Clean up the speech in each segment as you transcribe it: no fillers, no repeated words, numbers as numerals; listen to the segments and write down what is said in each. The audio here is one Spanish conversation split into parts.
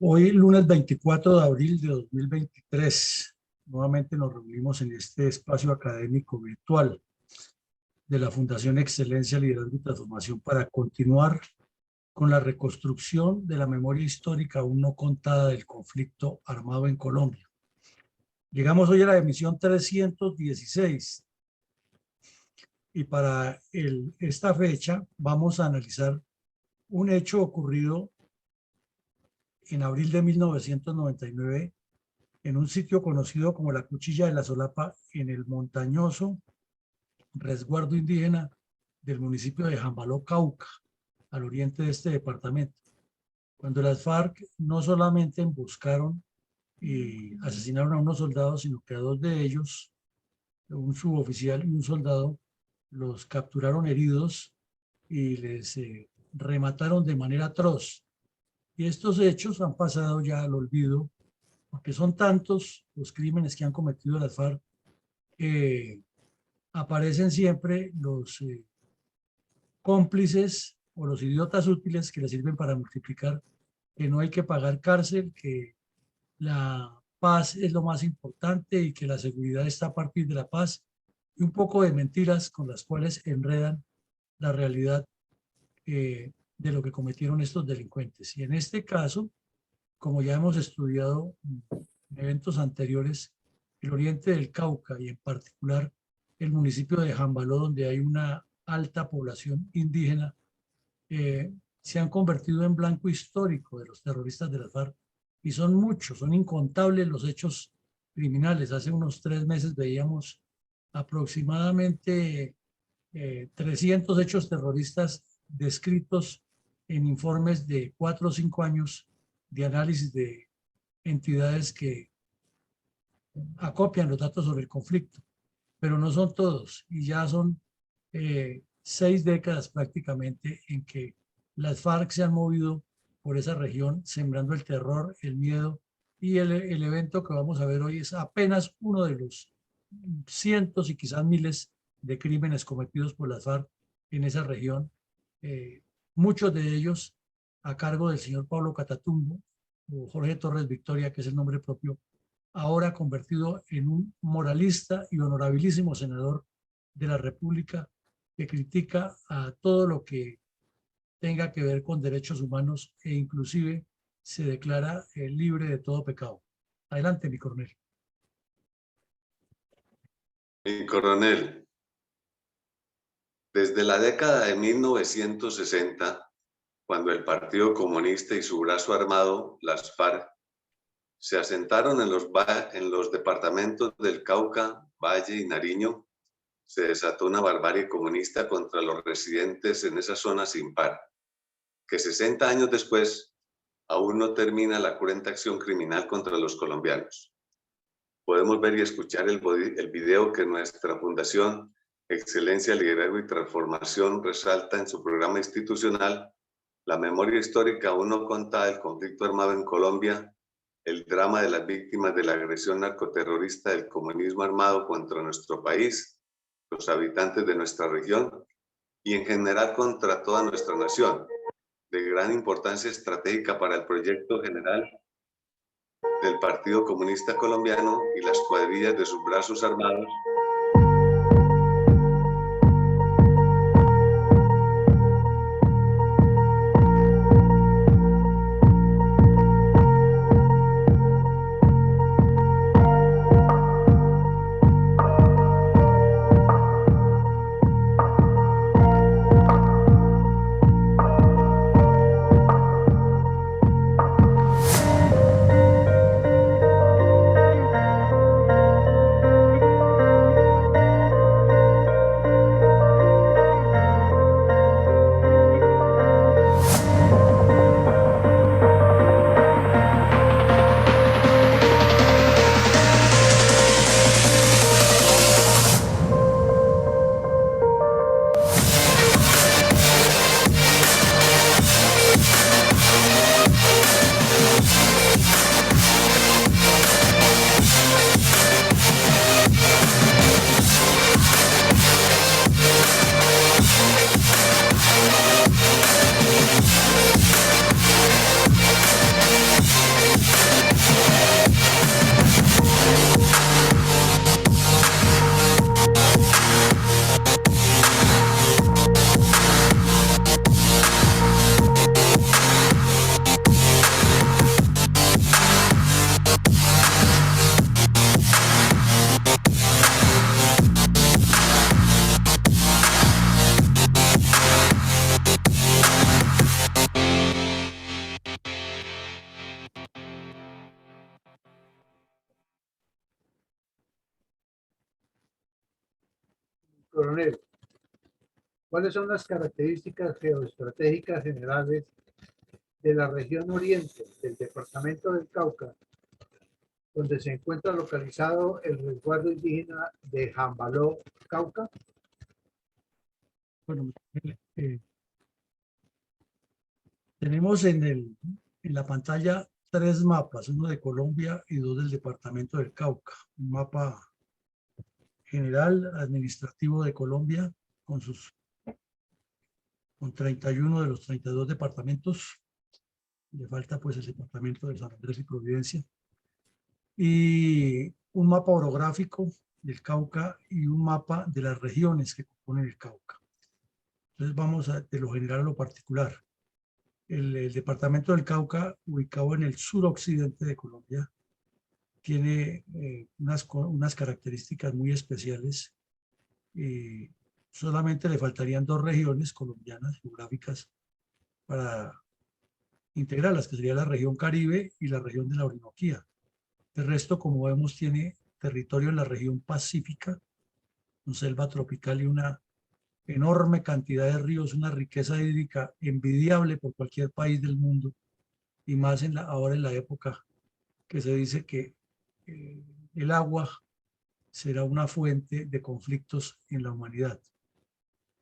Hoy, lunes 24 de abril de 2023, nuevamente nos reunimos en este espacio académico virtual de la Fundación Excelencia, Liderazgo y Transformación para continuar con la reconstrucción de la memoria histórica aún no contada del conflicto armado en Colombia. Llegamos hoy a la emisión 316 y para esta fecha vamos a analizar un hecho ocurrido en abril de 1999 en un sitio conocido como la Cuchilla de la Solapa, en el montañoso resguardo indígena del municipio de Jambaló, Cauca, al oriente de este departamento, cuando las FARC no solamente emboscaron y asesinaron a unos soldados, sino que a dos de ellos, un suboficial y un soldado, los capturaron heridos y les remataron de manera atroz. Y estos hechos han pasado ya al olvido, porque son tantos los crímenes que han cometido las FARC, aparecen siempre los cómplices o los idiotas útiles que les sirven para multiplicar, que no hay que pagar cárcel, que la paz es lo más importante y que la seguridad está a partir de la paz, y un poco de mentiras con las cuales enredan la realidad de lo que cometieron estos delincuentes. Y en este caso, como ya hemos estudiado en eventos anteriores, el oriente del Cauca y en particular el municipio de Jambaló, donde hay una alta población indígena, se han convertido en blanco histórico de los terroristas de las FARC, y son muchos, son incontables los hechos criminales. Hace unos 3 meses veíamos aproximadamente 300 hechos terroristas descritos en informes de 4 o 5 años de análisis de entidades que acopian los datos sobre el conflicto, pero no son todos, y ya son 6 décadas prácticamente en que las FARC se han movido por esa región, sembrando el terror, el miedo, y el evento que vamos a ver hoy es apenas uno de los cientos y quizás miles de crímenes cometidos por las FARC en esa región, muchos de ellos a cargo del señor Pablo Catatumbo, o Jorge Torres Victoria, que es el nombre propio, ahora convertido en un moralista y honorabilísimo senador de la República, que critica a todo lo que tenga que ver con derechos humanos e inclusive se declara libre de todo pecado. Adelante, mi coronel. Mi coronel, desde la década de 1960, cuando el Partido Comunista y su brazo armado, las FARC, se asentaron en los departamentos del Cauca, Valle y Nariño, se desató una barbarie comunista contra los residentes en esa zona sin par, que 60 años después aún no termina la cruenta acción criminal contra los colombianos. Podemos ver y escuchar el video que nuestra Fundación Excelencia, Liderazgo y Transformación resalta en su programa institucional La memoria histórica aún no contada del conflicto armado en Colombia, el drama de las víctimas de la agresión narcoterrorista del comunismo armado contra nuestro país, los habitantes de nuestra región y en general contra toda nuestra nación, de gran importancia estratégica para el proyecto general del Partido Comunista Colombiano y las cuadrillas de sus brazos armados. Coronel, ¿cuáles son las características geoestratégicas generales de la región oriente del departamento del Cauca, donde se encuentra localizado el resguardo indígena de Jambaló, Cauca? Bueno, tenemos en la pantalla tres mapas, uno de Colombia y dos del departamento del Cauca. Un mapa general administrativo de Colombia con 31 de los 32 departamentos. Le falta pues el departamento de San Andrés y Providencia. Y un mapa orográfico del Cauca y un mapa de las regiones que componen el Cauca. Entonces vamos de lo general a lo particular. El departamento del Cauca, ubicado en el suroccidente de Colombia, tiene unas características muy especiales. Solamente le faltarían dos regiones colombianas geográficas para integrarlas, que sería la región Caribe y la región de la Orinoquía. El resto, como vemos, tiene territorio en la región pacífica, una selva tropical y una enorme cantidad de ríos, una riqueza hídrica envidiable por cualquier país del mundo, y más ahora en la época que se dice que el agua será una fuente de conflictos en la humanidad.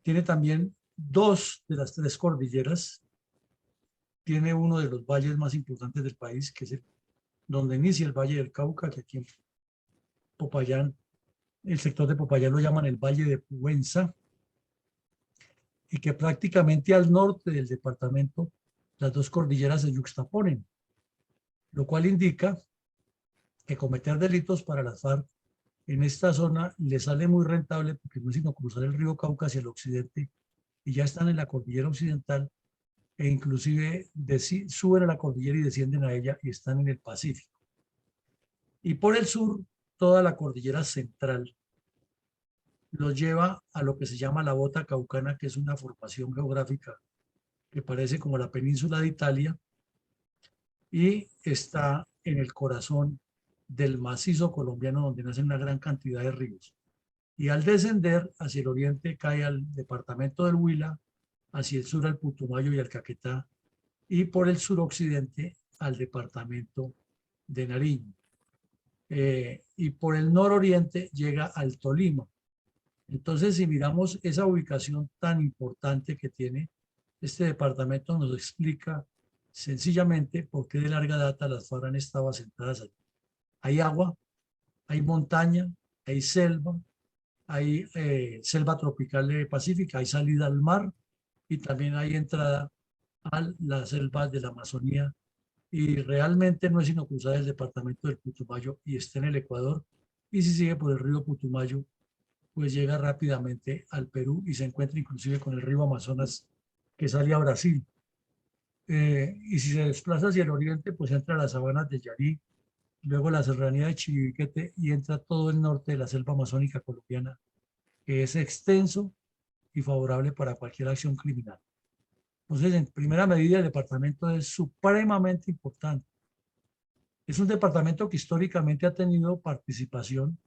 Tiene también dos de las tres cordilleras, tiene uno de los valles más importantes del país, que es donde inicia el Valle del Cauca, que aquí en Popayán, el sector de Popayán lo llaman el Valle de Pubenza, y que prácticamente al norte del departamento las dos cordilleras se yuxtaponen, lo cual indica que cometer delitos para las FARC en esta zona le sale muy rentable, porque no es sino cruzar el río Cauca hacia el occidente y ya están en la cordillera occidental, e inclusive suben a la cordillera y descienden a ella y están en el Pacífico. Y por el sur, toda la cordillera central los lleva a lo que se llama la bota caucana, que es una formación geográfica que parece como la península de Italia, y está en el corazón del macizo colombiano, donde nacen una gran cantidad de ríos. Y al descender hacia el oriente cae al departamento del Huila, hacia el sur al Putumayo y al Caquetá, y por el suroccidente al departamento de Nariño. Y por el nororiente llega al Tolima. Entonces, si miramos esa ubicación tan importante que tiene este departamento, nos explica sencillamente por qué de larga data las FARC han estado asentadas allí. Hay agua, hay montaña, hay selva tropical pacífica, hay salida al mar y también hay entrada a las selvas de la Amazonía, y realmente no es sino cruzar el departamento del Putumayo y está en el Ecuador, y si sigue por el río Putumayo pues llega rápidamente al Perú y se encuentra inclusive con el río Amazonas que sale a Brasil. Y si se desplaza hacia el oriente, pues entra a las sabanas de Yarí, luego la serranía de Chiribiquete y entra todo el norte de la selva amazónica colombiana, que es extenso y favorable para cualquier acción criminal. Entonces, en primera medida, el departamento es supremamente importante. Es un departamento que históricamente ha tenido participación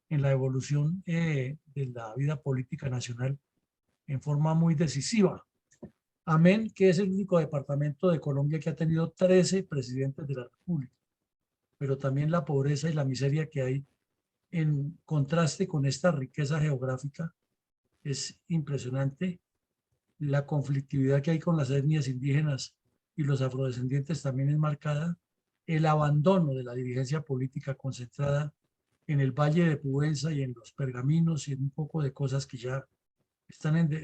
en la evolución de la vida política nacional en forma muy decisiva. Amén, que es el único departamento de Colombia que ha tenido 13 presidentes de la República, pero también la pobreza y la miseria que hay en contraste con esta riqueza geográfica es impresionante. La conflictividad que hay con las etnias indígenas y los afrodescendientes también es marcada. El abandono de la dirigencia política concentrada en el Valle de Pubenza y en los Pergaminos y en un poco de cosas que ya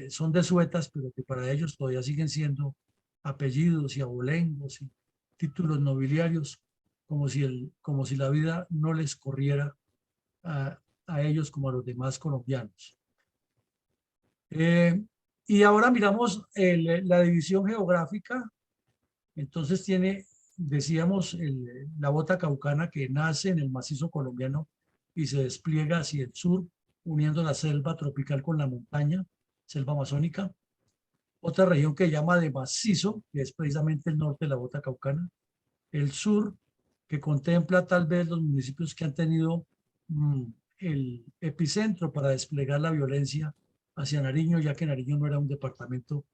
son desuetas, pero que para ellos todavía siguen siendo apellidos y abolengos y títulos nobiliarios, como si la vida no les corriera a ellos como a los demás colombianos. Y ahora miramos la división geográfica. Entonces decíamos, la bota caucana que nace en el macizo colombiano y se despliega hacia el sur, uniendo la selva tropical con la montaña, selva amazónica. Otra región que llama de macizo, que es precisamente el norte de la bota caucana. El sur, que contempla tal vez los municipios que han tenido el epicentro para desplegar la violencia hacia Nariño, ya que Nariño no era un departamento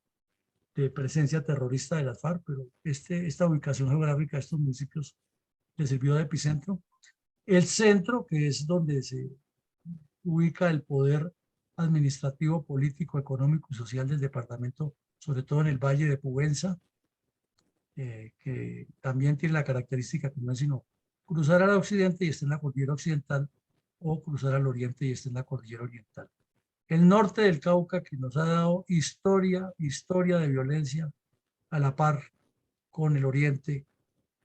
de presencia terrorista de las FARC, pero esta ubicación geográfica de estos municipios le sirvió de epicentro. El centro, que es donde se ubica el poder administrativo, político, económico y social del departamento, sobre todo en el Valle de Pubenza, que también tiene la característica que no es sino cruzar al occidente y está en la cordillera occidental, o cruzar al oriente y está en la cordillera oriental. El norte del Cauca, que nos ha dado historia de violencia a la par con el oriente,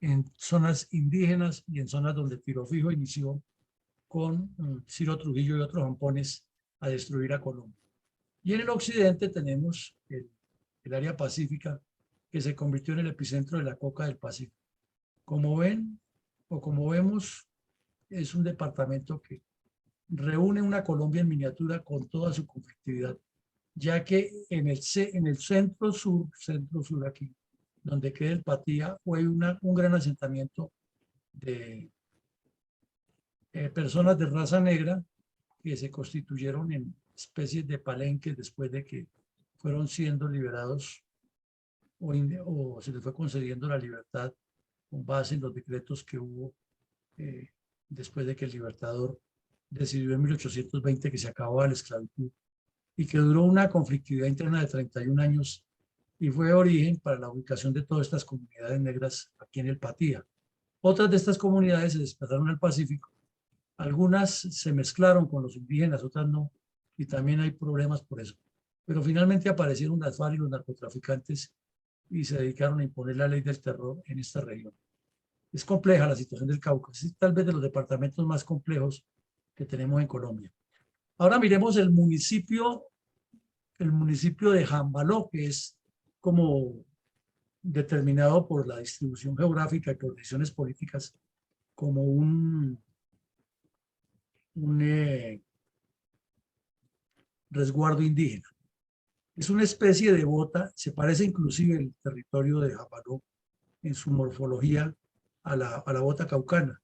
en zonas indígenas y en zonas donde Tiro Fijo inició con Ciro Trujillo y otros jampones a destruir a Colombia. Y en el occidente tenemos el área pacífica, que se convirtió en el epicentro de la coca del Pacífico. Como ven, o como vemos, es un departamento que reúne una Colombia en miniatura con toda su conflictividad, ya que en el centro sur aquí, donde queda el Patía, fue un gran asentamiento de personas de raza negra que se constituyeron en especies de palenques después de que fueron siendo liberados o se les fue concediendo la libertad con base en los decretos que hubo después de que el Libertador decidió en 1820 que se acababa la esclavitud y que duró una conflictividad interna de 31 años y fue origen para la ubicación de todas estas comunidades negras aquí en el Patía. Otras de estas comunidades se desplazaron al Pacífico, algunas se mezclaron con los indígenas, otras no, y también hay problemas por eso. Pero finalmente aparecieron las FARC y los narcotraficantes y se dedicaron a imponer la ley del terror en esta región. Es compleja la situación del Cauca, es tal vez de los departamentos más complejos que tenemos en Colombia. Ahora miremos el municipio de Jambaló, que es como determinado por la distribución geográfica y por decisiones políticas como un resguardo indígena. Es una especie de bota, se parece inclusive el territorio de Jambaló en su morfología a la bota caucana.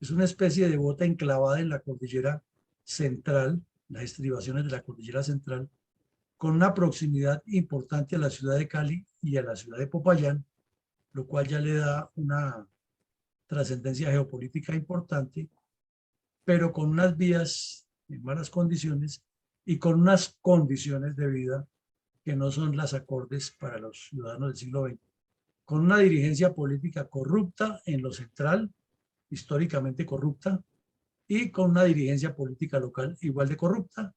Es una especie de bota enclavada en la cordillera central, las estribaciones de la cordillera central, con una proximidad importante a la ciudad de Cali y a la ciudad de Popayán, lo cual ya le da una trascendencia geopolítica importante, pero con unas vías en malas condiciones y con unas condiciones de vida que no son las acordes para los ciudadanos del siglo XX, con una dirigencia política corrupta en lo central, históricamente corrupta, y con una dirigencia política local igual de corrupta,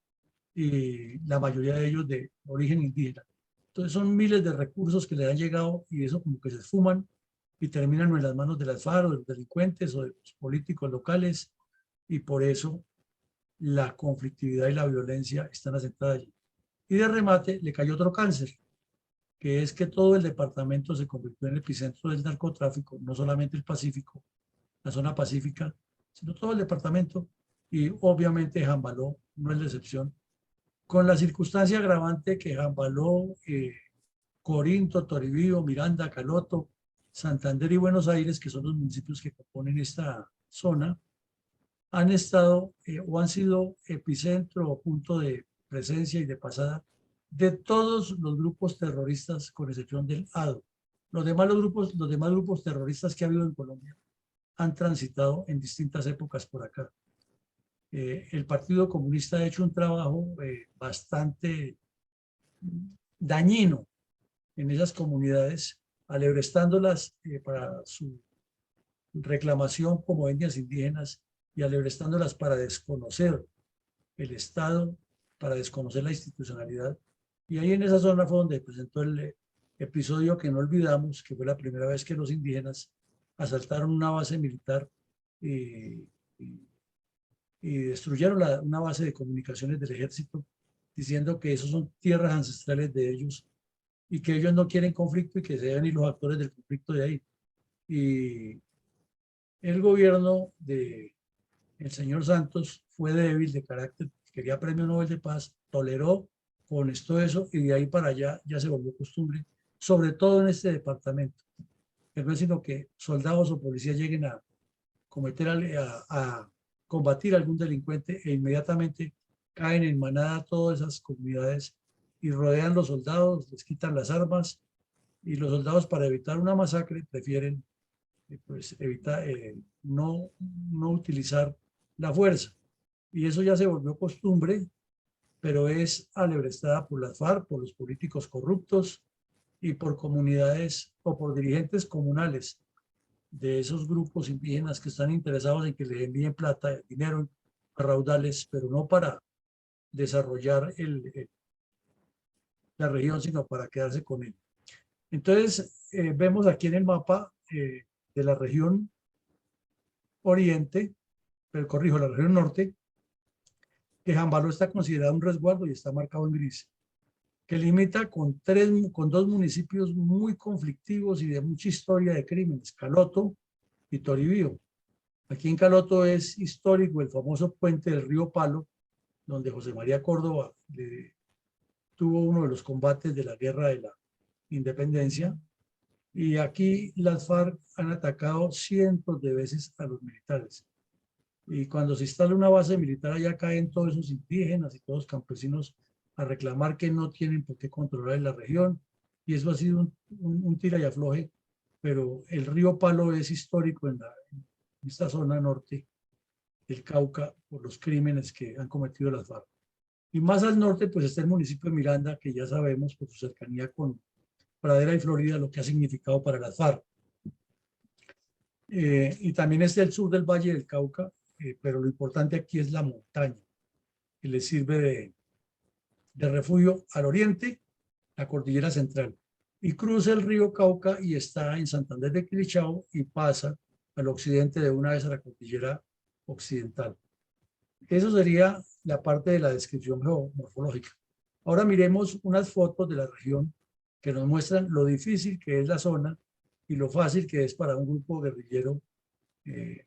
y la mayoría de ellos de origen indígena. Entonces son miles de recursos que le han llegado y eso como que se esfuman y terminan en las manos de las FARC, o de los delincuentes o de los políticos locales, y por eso la conflictividad y la violencia están asentadas allí. Y de remate le cayó otro cáncer, que es que todo el departamento se convirtió en el epicentro del narcotráfico, no solamente el Pacífico, la zona pacífica, sino todo el departamento, y obviamente Jambaló no es la excepción, con la circunstancia agravante que Jambaló, Corinto, Toribío, Miranda, Caloto, Santander y Buenos Aires, que son los municipios que componen esta zona, han estado o han sido epicentro o punto de presencia y de pasada de todos los grupos terroristas, con excepción del ADO. Los demás grupos terroristas que ha habido en Colombia han transitado en distintas épocas por acá. El Partido Comunista ha hecho un trabajo bastante dañino en esas comunidades, alebrestándolas para su reclamación como etnias indígenas y alebrestándolas para desconocer el Estado, para desconocer la institucionalidad. Y ahí en esa zona fue donde presentó el episodio que no olvidamos, que fue la primera vez que los indígenas asaltaron una base militar y destruyeron una base de comunicaciones del ejército, diciendo que esos son tierras ancestrales de ellos y que ellos no quieren conflicto y que se deben ir los actores del conflicto de ahí. Y el gobierno del señor Santos fue débil de carácter, quería premio Nobel de Paz, toleró, honestó eso y de ahí para allá ya se volvió costumbre, sobre todo en este departamento, que no es sino que soldados o policías lleguen a cometer, a combatir a algún delincuente e inmediatamente caen en manada todas esas comunidades y rodean los soldados, les quitan las armas y los soldados, para evitar una masacre, prefieren pues no utilizar la fuerza. Y eso ya se volvió costumbre, pero es alebrestada por las FARC, por los políticos corruptos y por comunidades o por dirigentes comunales de esos grupos indígenas que están interesados en que les envíen plata, dinero a raudales, pero no para desarrollar la región, sino para quedarse con él. Entonces, vemos aquí en el mapa de la región oriente, pero corrijo, la región norte, que Jambaló está considerado un resguardo y está marcado en gris, que limita con dos municipios muy conflictivos y de mucha historia de crímenes, Caloto y Toribío. Aquí en Caloto es histórico el famoso puente del río Palo, donde José María Córdoba tuvo uno de los combates de la guerra de la independencia. Y aquí las FARC han atacado cientos de veces a los militares. Y cuando se instala una base militar allá, caen todos esos indígenas y todos los campesinos a reclamar que no tienen por qué controlar la región. Y eso ha sido un tira y afloje, pero el río Palo es histórico en esta zona norte del Cauca por los crímenes que han cometido las FARC. Y más al norte, pues está el municipio de Miranda, que ya sabemos por su cercanía con Pradera y Florida, lo que ha significado para las FARC. Y también es el sur del Valle del Cauca, pero lo importante aquí es la montaña, que le sirve de refugio al oriente, la cordillera central, y cruza el río Cauca y está en Santander de Quilichao y pasa al occidente de una vez a la cordillera occidental. Eso sería la parte de la descripción geomorfológica. Ahora miremos unas fotos de la región que nos muestran lo difícil que es la zona y lo fácil que es para un grupo guerrillero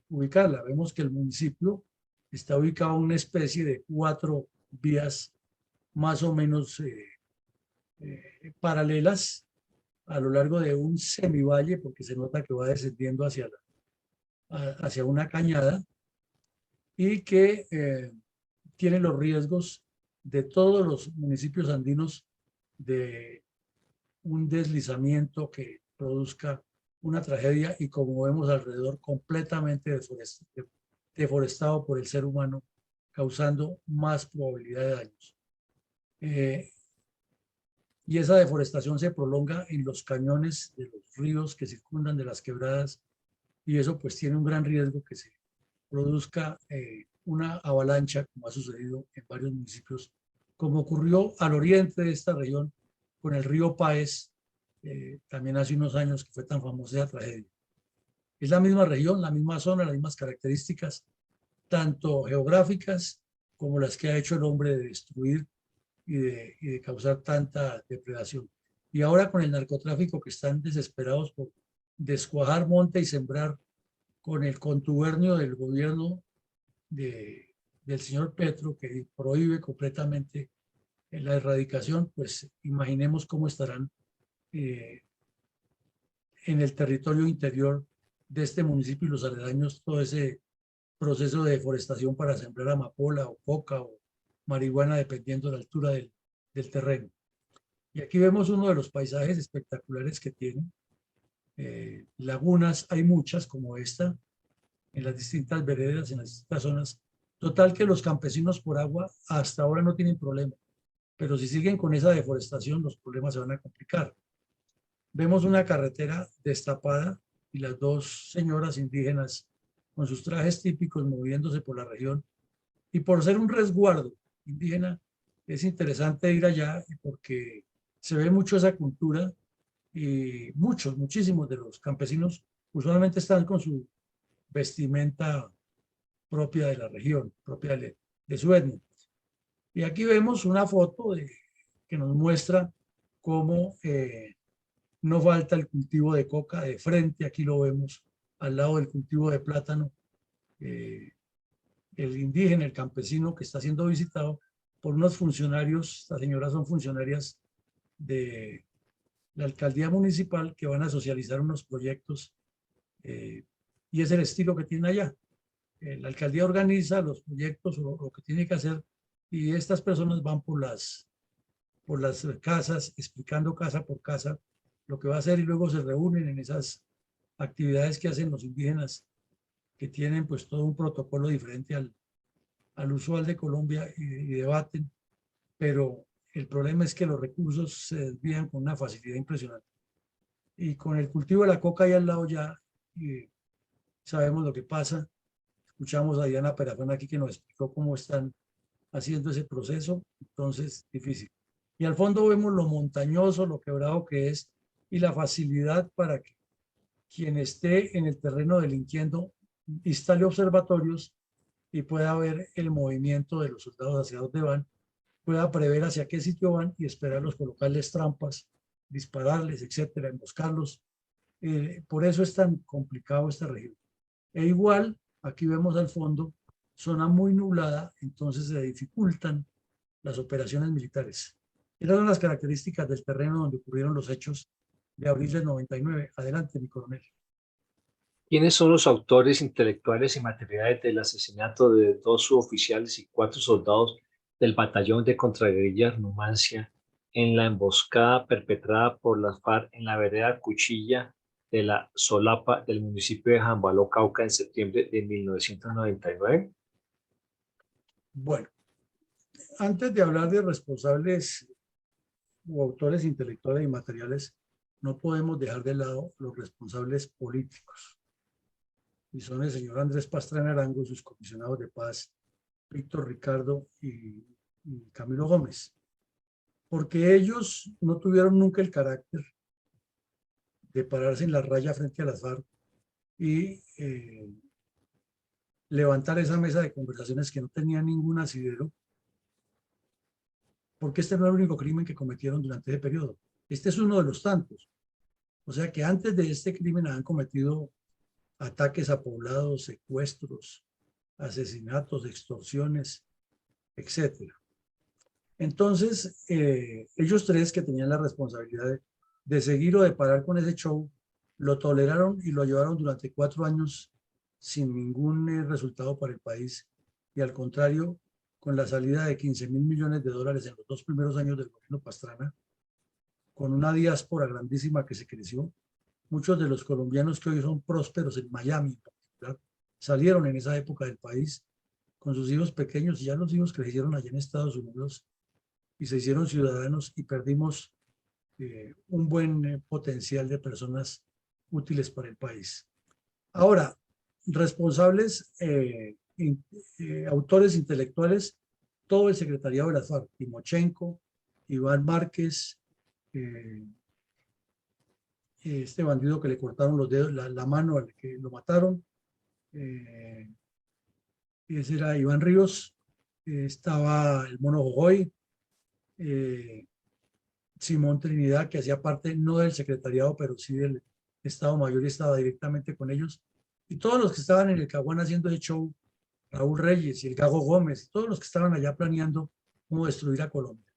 ubicarla. Vemos que el municipio está ubicado en una especie de 4 vías más o menos paralelas a lo largo de un semivalle, porque se nota que va descendiendo hacia una cañada y que tiene los riesgos de todos los municipios andinos de un deslizamiento que produzca una tragedia y, como vemos alrededor, completamente deforestado por el ser humano, causando más probabilidad de daños. Y esa deforestación se prolonga en los cañones de los ríos que circundan de las quebradas, y eso pues tiene un gran riesgo que se produzca una avalancha, como ha sucedido en varios municipios, como ocurrió al oriente de esta región con el río Páez, también hace unos años, que fue tan famosa esa tragedia. Es la misma región, la misma zona, las mismas características, tanto geográficas como las que ha hecho el hombre de destruir y de causar tanta depredación. Y ahora con el narcotráfico, que están desesperados por descuajar monte y sembrar, con el contubernio del gobierno del señor Petro, que prohíbe completamente la erradicación, pues imaginemos cómo estarán en el territorio interior de este municipio y los aledaños todo ese proceso de deforestación para sembrar amapola o coca o marihuana, dependiendo de la altura del terreno. Y aquí vemos uno de los paisajes espectaculares que tiene. Lagunas, hay muchas como esta, en las distintas veredas, en las distintas zonas. Total que los campesinos por agua hasta ahora no tienen problema, pero si siguen con esa deforestación, los problemas se van a complicar. Vemos una carretera destapada y las dos señoras indígenas con sus trajes típicos moviéndose por la región. Y por ser un resguardo indígena, es interesante ir allá porque se ve mucho esa cultura y muchísimos de los campesinos usualmente están con su vestimenta propia de la región, propia de su etnia. Y aquí vemos una foto que nos muestra cómo no falta el cultivo de coca de frente, aquí lo vemos al lado del cultivo de plátano, el indígena, el campesino que está siendo visitado por unos funcionarios. Estas señoras son funcionarias de la alcaldía municipal que van a socializar unos proyectos y es el estilo que tiene allá. La alcaldía organiza los proyectos o lo que tiene que hacer Y estas personas van por las casas, explicando casa por casa lo que va a hacer y luego se reúnen en esas actividades que hacen los indígenas, que tienen pues todo un protocolo diferente al usual de Colombia y debaten, pero el problema es que los recursos se desvían con una facilidad impresionante. Y con el cultivo de la coca ahí al lado ya sabemos lo que pasa. Escuchamos a Diana Perafán aquí que nos explicó cómo están haciendo ese proceso, entonces difícil. Y al fondo vemos lo montañoso, lo quebrado que es y la facilidad para que quien esté en el terreno delinquiendo instale observatorios y pueda ver el movimiento de los soldados hacia dónde van, pueda prever hacia qué sitio van y esperarlos, colocarles trampas, dispararles, etcétera, emboscarlos. Por eso es tan complicado esta región. E igual, aquí vemos al fondo, zona muy nublada, entonces se dificultan las operaciones militares. Esas son las características del terreno donde ocurrieron los hechos de abril del 99. Adelante, mi coronel. ¿Quiénes son los autores intelectuales y materiales del asesinato de 2 suboficiales y 4 soldados del batallón de contraguerrillas Numancia en la emboscada perpetrada por las FARC en la vereda Cuchilla de la Solapa del municipio de Jambaló, Cauca, en septiembre de 1999? Bueno, antes de hablar de responsables o autores intelectuales y materiales, no podemos dejar de lado los responsables políticos. Y son el señor Andrés Pastrana Arango y sus comisionados de paz, Víctor Ricardo y Camilo Gómez. Porque ellos no tuvieron nunca el carácter de pararse en la raya frente a las FARC y levantar esa mesa de conversaciones que no tenía ningún asidero, porque este no era el único crimen que cometieron durante ese periodo. Este es uno de los tantos. O sea que antes de este crimen han cometido ataques a poblados, secuestros, asesinatos, extorsiones, etc. Entonces, ellos tres que tenían la responsabilidad de seguir o de parar con ese show, lo toleraron y lo llevaron durante 4 años sin ningún resultado para el país. Y al contrario, con la salida de 15.000 millones de dólares en los 2 primeros años del gobierno Pastrana, con una diáspora grandísima que se creció, muchos de los colombianos que hoy son prósperos en Miami, en particular, salieron en esa época del país con sus hijos pequeños y ya los hijos crecieron allá en Estados Unidos y se hicieron ciudadanos y perdimos un buen potencial de personas útiles para el país. Ahora, responsables, autores intelectuales, todo el secretariado de las FARC, Timochenko, Iván Márquez, este bandido que le cortaron los dedos, la mano al que lo mataron, ese era Iván Ríos, estaba el Mono Jojoy, Simón Trinidad, que hacía parte no del secretariado, pero sí del Estado Mayor y estaba directamente con ellos, y todos los que estaban en el Caguán haciendo ese show, Raúl Reyes y el Gago Gómez, todos los que estaban allá planeando cómo destruir a Colombia.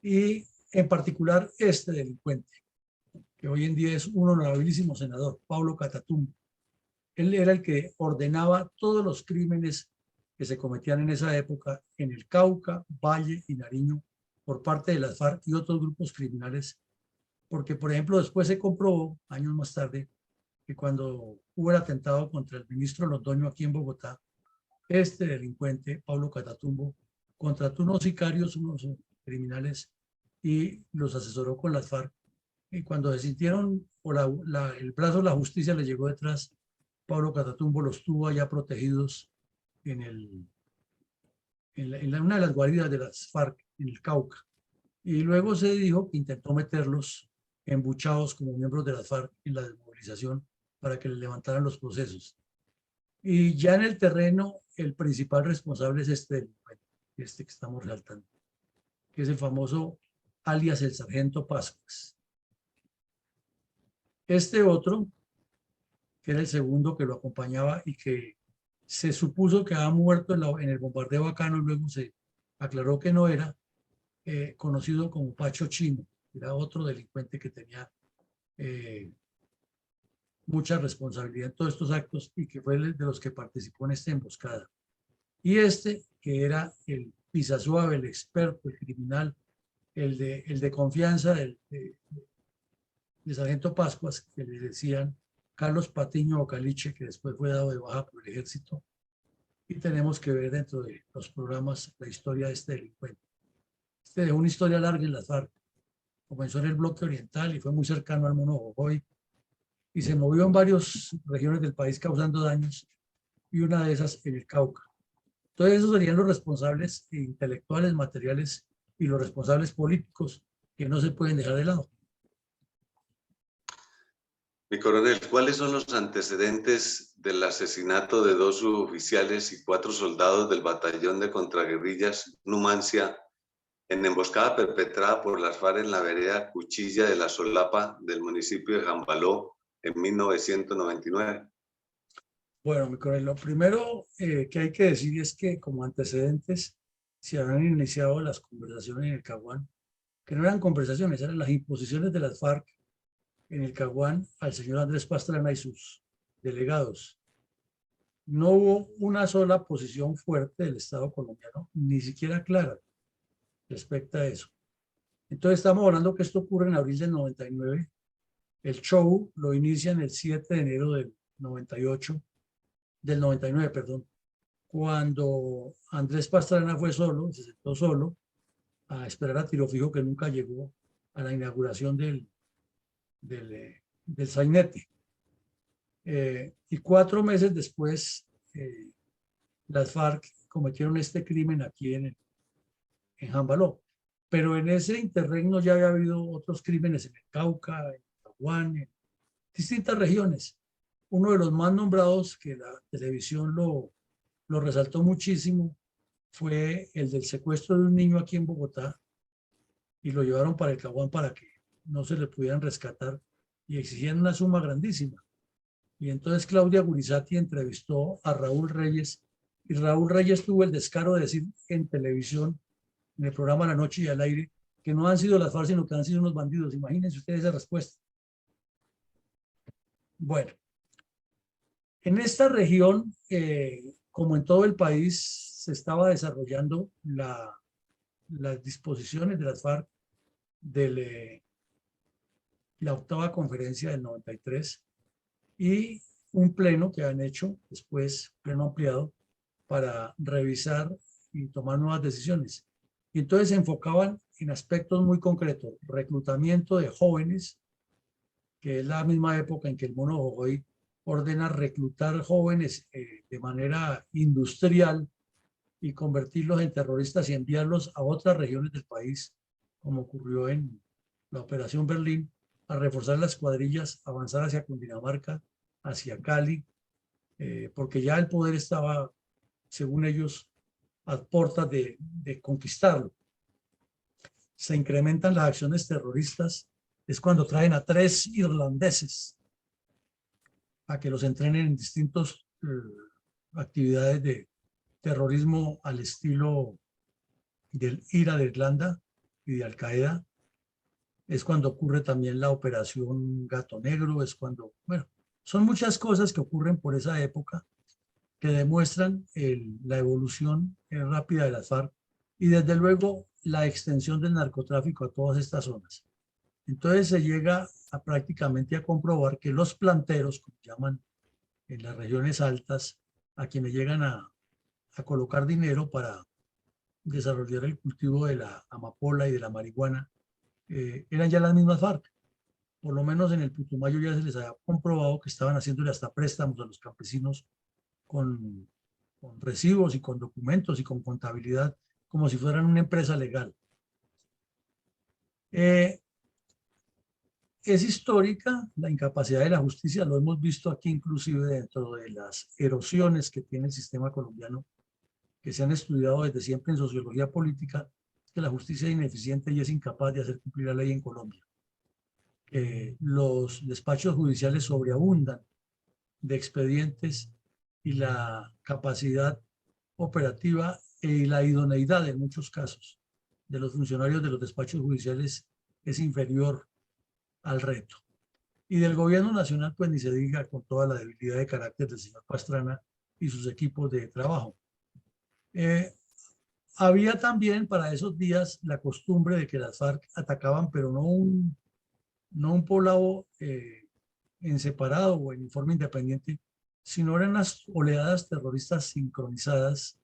Y en particular este delincuente, que hoy en día es un honorabilísimo senador, Pablo Catatumbo. Él era el que ordenaba todos los crímenes que se cometían en esa época en el Cauca, Valle y Nariño por parte de las FARC y otros grupos criminales, porque por ejemplo después se comprobó, años más tarde, que cuando hubo el atentado contra el ministro Londoño aquí en Bogotá, este delincuente, Pablo Catatumbo, contrató unos sicarios, unos criminales, y los asesoró con las FARC. Y cuando se sintieron, o el brazo de la justicia le llegó detrás, Pablo Catatumbo los tuvo allá protegidos en una de las guaridas de las FARC, en el Cauca. Y luego se dijo que intentó meterlos embuchados como miembros de las FARC en la desmovilización para que les levantaran los procesos. Y ya en el terreno, el principal responsable es este que estamos resaltando, que es el famoso alias el Sargento Pascuas. Este otro, que era el segundo que lo acompañaba y que se supuso que había muerto en el bombardeo bacano, luego se aclaró que no era, conocido como Pacho Chino, era otro delincuente que tenía mucha responsabilidad en todos estos actos y que fue de los que participó en esta emboscada. Y este, que era el Pisasuave, el experto, el criminal, el de confianza de Sargento Pascuas, que le decían Carlos Patiño o Caliche, que después fue dado de baja por el ejército. Y tenemos que ver dentro de los programas la historia de este delincuente. Este dejó una historia larga en las FARC. Comenzó en el bloque oriental y fue muy cercano al Mono Jojoy y se movió en varias regiones del país causando daños, y una de esas en el Cauca. Entonces esos serían los responsables intelectuales, materiales, y los responsables políticos, que no se pueden dejar de lado. Mi coronel, ¿cuáles son los antecedentes del asesinato de 2 suboficiales y 4 soldados del batallón de contraguerrillas Numancia en emboscada perpetrada por las FARC en la vereda Cuchilla de la Solapa del municipio de Jambaló en 1999? Bueno, mi coronel, lo primero que hay que decir es que como antecedentes se habían iniciado las conversaciones en el Caguán, que no eran conversaciones, eran las imposiciones de las FARC en el Caguán al señor Andrés Pastrana y sus delegados. No hubo una sola posición fuerte del Estado colombiano, ni siquiera clara, respecto a eso. Entonces estamos hablando que esto ocurre en abril del 99. El show lo inician el 7 de enero del 99, perdón, cuando Andrés Pastrana fue solo, se sentó solo a esperar a tiro fijo, que nunca llegó a la inauguración del sainete. Y 4 meses después, las FARC cometieron este crimen aquí en Jambaló. Pero en ese interregno ya había habido otros crímenes en el Cauca, en Caguán, en distintas regiones. Uno de los más nombrados, que la televisión lo resaltó muchísimo, fue el del secuestro de un niño aquí en Bogotá, y lo llevaron para el Caguán para que no se le pudieran rescatar, y exigían una suma grandísima. Y entonces Claudia Gurizati entrevistó a Raúl Reyes, y Raúl Reyes tuvo el descaro de decir en televisión, en el programa La Noche y al Aire, que no han sido las FARC, sino que han sido unos bandidos. Imagínense ustedes esa respuesta. Bueno, en esta región, como en todo el país, se estaba desarrollando las disposiciones de las FARC de la 8ª conferencia del 93 y un pleno que han hecho después, pleno ampliado, para revisar y tomar nuevas decisiones. Y entonces se enfocaban en aspectos muy concretos: reclutamiento de jóvenes, que es la misma época en que el Mono Jojoy ordena reclutar jóvenes de manera industrial y convertirlos en terroristas y enviarlos a otras regiones del país, como ocurrió en la Operación Berlín, a reforzar las cuadrillas, avanzar hacia Cundinamarca, hacia Cali, porque ya el poder estaba, según ellos, a puertas de conquistarlo. Se incrementan las acciones terroristas. Es cuando traen a 3 irlandeses a que los entrenen en distintas actividades de terrorismo al estilo del IRA de Irlanda y de Al Qaeda. Es cuando ocurre también la operación Gato Negro. Es cuando, bueno, son muchas cosas que ocurren por esa época que demuestran la evolución rápida de las FARC y desde luego la extensión del narcotráfico a todas estas zonas. Entonces se llega prácticamente a comprobar que los planteros, como llaman en las regiones altas, a quienes llegan a colocar dinero para desarrollar el cultivo de la amapola y de la marihuana, eran ya las mismas FARC. Por lo menos en el Putumayo ya se les había comprobado que estaban haciéndole hasta préstamos a los campesinos con recibos y con documentos y con contabilidad, como si fueran una empresa legal. Es histórica la incapacidad de la justicia, lo hemos visto aquí inclusive dentro de las erosiones que tiene el sistema colombiano, que se han estudiado desde siempre en sociología política, que la justicia es ineficiente y es incapaz de hacer cumplir la ley en Colombia. Los despachos judiciales sobreabundan de expedientes y la capacidad operativa y la idoneidad en muchos casos de los funcionarios de los despachos judiciales es inferior al reto. Y del gobierno nacional, pues ni se diga, con toda la debilidad de carácter del señor Pastrana y sus equipos de trabajo. había también para esos días la costumbre de que las FARC atacaban, pero no un poblado en separado o en forma independiente, sino eran las oleadas terroristas sincronizadas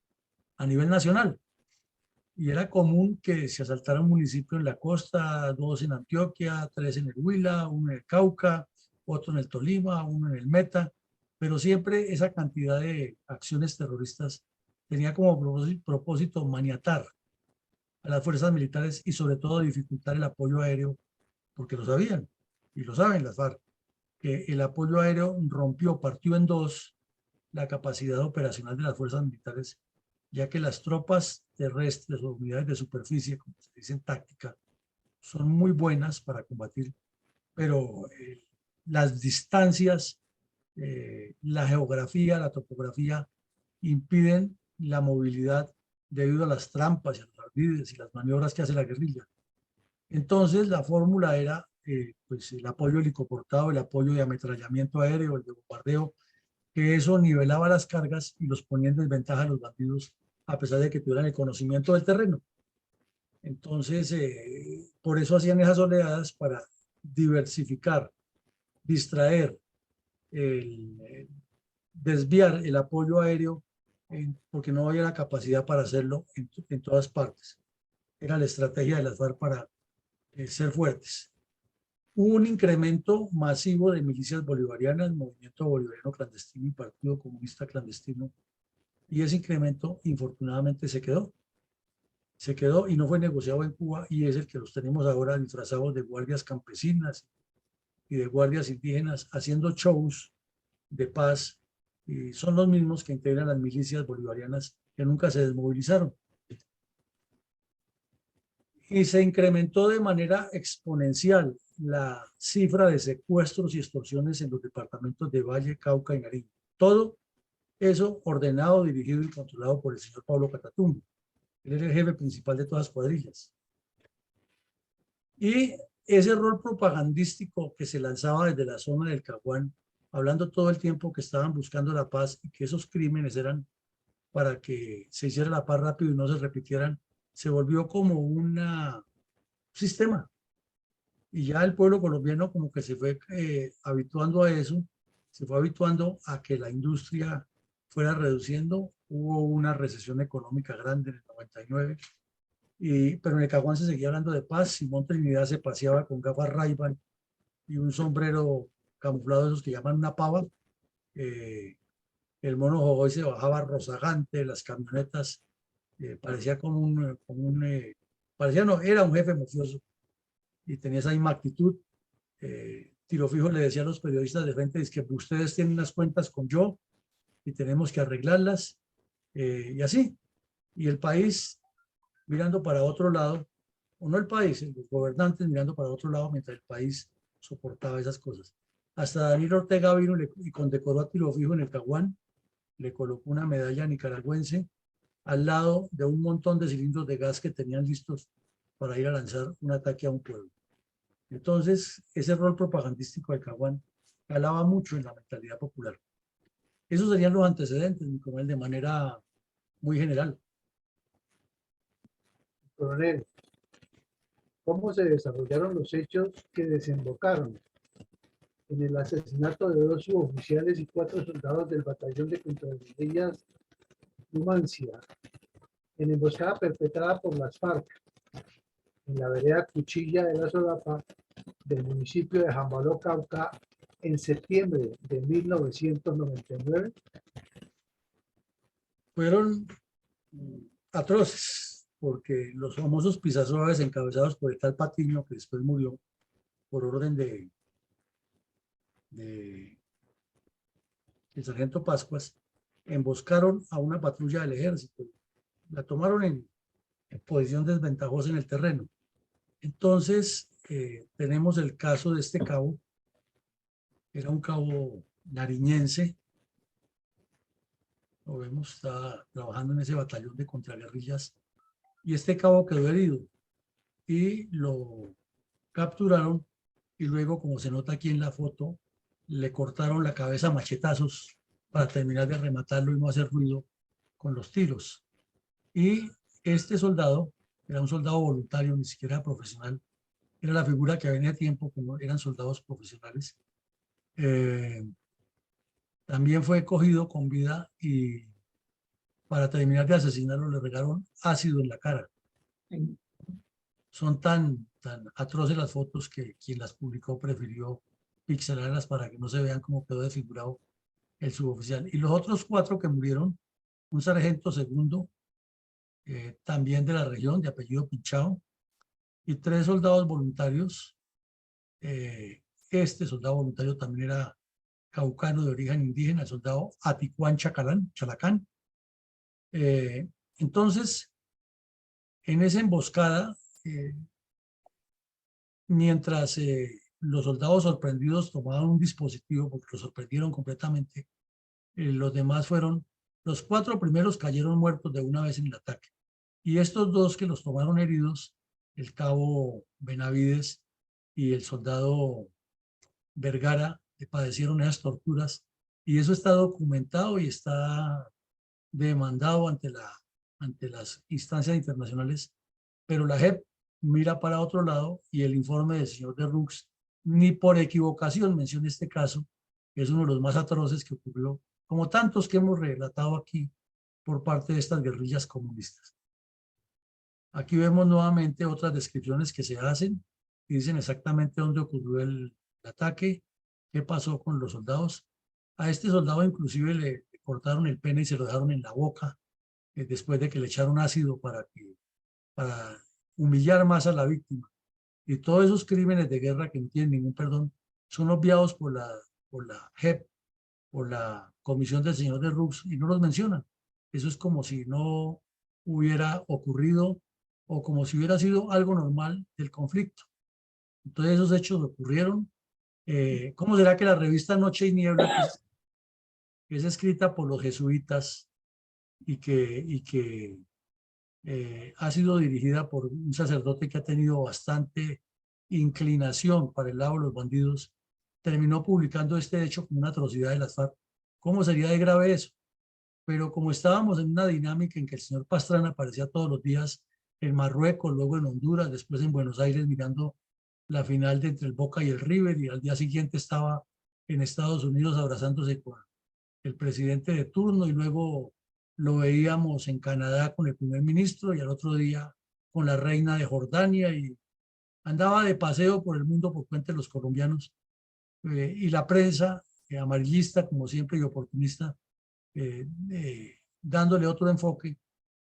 a nivel nacional. Y era común que se asaltara un municipio en la costa, 2 en Antioquia, 3 en el Huila, 1 en el Cauca, otro en el Tolima, 1 en el Meta, pero siempre esa cantidad de acciones terroristas tenía como propósito maniatar a las fuerzas militares y sobre todo dificultar el apoyo aéreo, porque lo sabían, y lo saben las FARC, que el apoyo aéreo partió en dos la capacidad operacional de las fuerzas militares, ya que las tropas terrestres o unidades de superficie, como se dice en táctica, son muy buenas para combatir, pero las distancias, la geografía, la topografía impiden la movilidad debido a las trampas y a los ardides y las maniobras que hace la guerrilla. Entonces la fórmula era pues el apoyo helicoportado, el apoyo de ametrallamiento aéreo, el de bombardeo, que eso nivelaba las cargas y los ponía en desventaja a los bandidos a pesar de que tuvieran el conocimiento del terreno. Entonces, por eso hacían esas oleadas para diversificar, distraer, desviar el apoyo aéreo, porque no había la capacidad para hacerlo en todas partes. Era la estrategia de las FARC para ser fuertes. Hubo un incremento masivo de milicias bolivarianas, Movimiento Bolivariano Clandestino y Partido Comunista Clandestino, y ese incremento infortunadamente se quedó y no fue negociado en Cuba, y es el que los tenemos ahora disfrazados de guardias campesinas y de guardias indígenas haciendo shows de paz, y son los mismos que integran las milicias bolivarianas que nunca se desmovilizaron. Y se incrementó de manera exponencial la cifra de secuestros y extorsiones en los departamentos de Valle, Cauca y Nariño. Todo eso ordenado, dirigido y controlado por el señor Pablo Catatumbo. Él era el jefe principal de todas las cuadrillas. Y ese rol propagandístico que se lanzaba desde la zona del Caguán, hablando todo el tiempo que estaban buscando la paz y que esos crímenes eran para que se hiciera la paz rápido y no se repitieran, se volvió como un sistema. Y ya el pueblo colombiano como que se fue habituando a eso, se fue habituando a que la industria fuera reduciendo. Hubo una recesión económica grande en el 99, pero en el Caguán se seguía hablando de paz. Simón Trinidad se paseaba con gafas Ray-Ban y un sombrero camuflado de esos que llaman una pava. El mono Jogoy se bajaba rozagante, las camionetas, parecía parecía no, era un jefe mafioso y tenía esa misma actitud. Tiro Fijo le decía a los periodistas de frente, es que ustedes tienen unas cuentas con yo y tenemos que arreglarlas, y así. Y el país mirando para otro lado, o no el país, los gobernantes mirando para otro lado mientras el país soportaba esas cosas. Hasta Daniel Ortega vino y condecoró a Tiro Fijo en el Caguán, le colocó una medalla nicaragüense al lado de un montón de cilindros de gas que tenían listos para ir a lanzar un ataque a un pueblo. Entonces, ese rol propagandístico del Caguán calaba mucho en la mentalidad popular. Esos serían los antecedentes, mi coronel, de manera muy general. Coronel, ¿cómo se desarrollaron los hechos que desembocaron en el asesinato de 2 suboficiales y 4 soldados del batallón de contraguerrillas Numancia, en emboscada perpetrada por las FARC en la vereda Cuchilla de la Solapa del municipio de Jambaló, Cauca, en septiembre de 1999? Fueron atroces, porque los famosos pisasuaves encabezados por el tal Patiño, que después murió por orden de el sargento Pascuas, emboscaron a una patrulla del ejército, la tomaron en posición desventajosa en el terreno. Entonces, tenemos el caso de este cabo, era un cabo nariñense, lo vemos, está trabajando en ese batallón de contraguerrillas, y este cabo quedó herido, y lo capturaron, y luego, como se nota aquí en la foto, le cortaron la cabeza a machetazos para terminar de rematarlo y no hacer ruido con los tiros. Y este soldado era un soldado voluntario, ni siquiera profesional, era la figura que venía tiempo, que no eran soldados profesionales. También fue cogido con vida y para terminar de asesinarlo le regaron ácido en la cara. Son tan atroces las fotos que quien las publicó prefirió pixelarlas para que no se vean cómo quedó desfigurado el suboficial. Y los otros 4 que murieron, un sargento segundo, también de la región, de apellido Pichao, y 3 soldados voluntarios. Este soldado voluntario también era caucano de origen indígena, el soldado Aticuán Chalacán. Entonces, en esa emboscada, mientras los soldados sorprendidos tomaban un dispositivo, porque los sorprendieron completamente, los demás los 4 primeros cayeron muertos de una vez en el ataque. Y estos 2 que los tomaron heridos, el cabo Benavides y el soldado Vergara, padecieron esas torturas. Y eso está documentado y está demandado ante las instancias internacionales. Pero la JEP mira para otro lado y el informe del señor de Rux ni por equivocación menciona este caso, que es uno de los más atroces que ocurrió, como tantos que hemos relatado aquí por parte de estas guerrillas comunistas. Aquí vemos nuevamente otras descripciones que se hacen y dicen exactamente dónde ocurrió el ataque, qué pasó con los soldados. A este soldado inclusive le cortaron el pene y se lo dejaron en la boca después de que le echaron ácido para humillar más a la víctima. Y todos esos crímenes de guerra que no tienen ningún perdón son obviados por la JEP, por la comisión del señor de Rux, y no los mencionan. Eso es como si no hubiera ocurrido o como si hubiera sido algo normal del conflicto. Entonces esos hechos ocurrieron. ¿Cómo será que la revista Noche y Niebla, que es escrita por los jesuitas y que ha sido dirigida por un sacerdote que ha tenido bastante inclinación para el lado de los bandidos, terminó publicando este hecho como una atrocidad de las FARC? ¿Cómo sería de grave eso? Pero como estábamos en una dinámica en que el señor Pastrana aparecía todos los días en Marruecos, luego en Honduras, después en Buenos Aires mirando la final de entre el Boca y el River, y al día siguiente estaba en Estados Unidos abrazándose con el presidente de turno, y luego lo veíamos en Canadá con el primer ministro y al otro día con la reina de Jordania, y andaba de paseo por el mundo por cuenta de los colombianos, y la prensa amarillista como siempre y oportunista, dándole otro enfoque.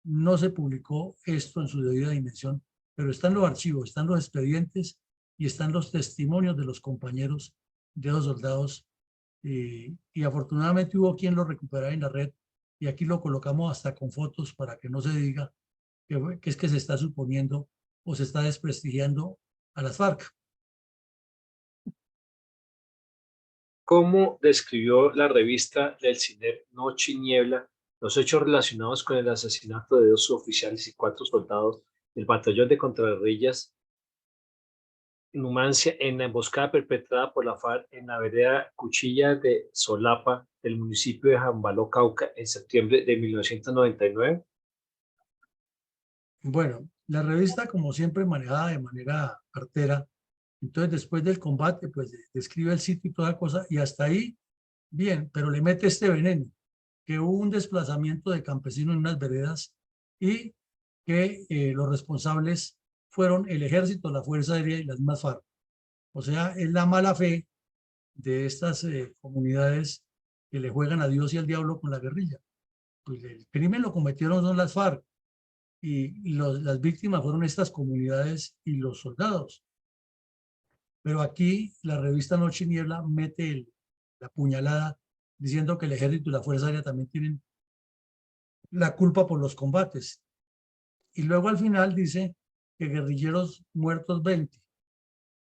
No se publicó esto en su debida dimensión, pero están los archivos, están los expedientes y están los testimonios de los compañeros de los soldados, y afortunadamente hubo quien lo recuperara en la red, y aquí lo colocamos hasta con fotos para que no se diga que es que se está suponiendo o se está desprestigiando a las FARC. ¿Cómo describió la revista del CINEP Noche y Niebla los hechos relacionados con el asesinato de 2 suboficiales y 4 soldados del batallón de contraguerrillas Numancia en la emboscada perpetrada por la FARC en la vereda Cuchilla de Solapa del municipio de Jambaló, Cauca, en septiembre de 1999? Bueno, la revista, como siempre, manejada de manera artera. Entonces, después del combate, pues describe el sitio y toda cosa, y hasta ahí, bien, pero le mete este veneno, que hubo un desplazamiento de campesinos en unas veredas y que los responsables fueron el ejército, la Fuerza Aérea y las mismas FARC. O sea, es la mala fe de estas comunidades que le juegan a Dios y al diablo con la guerrilla. Pues el crimen lo cometieron son las FARC, y las víctimas fueron estas comunidades y los soldados. Pero aquí la revista Noche y Niebla mete la puñalada diciendo que el ejército y la Fuerza Aérea también tienen la culpa por los combates. Y luego al final dice que guerrilleros muertos 20,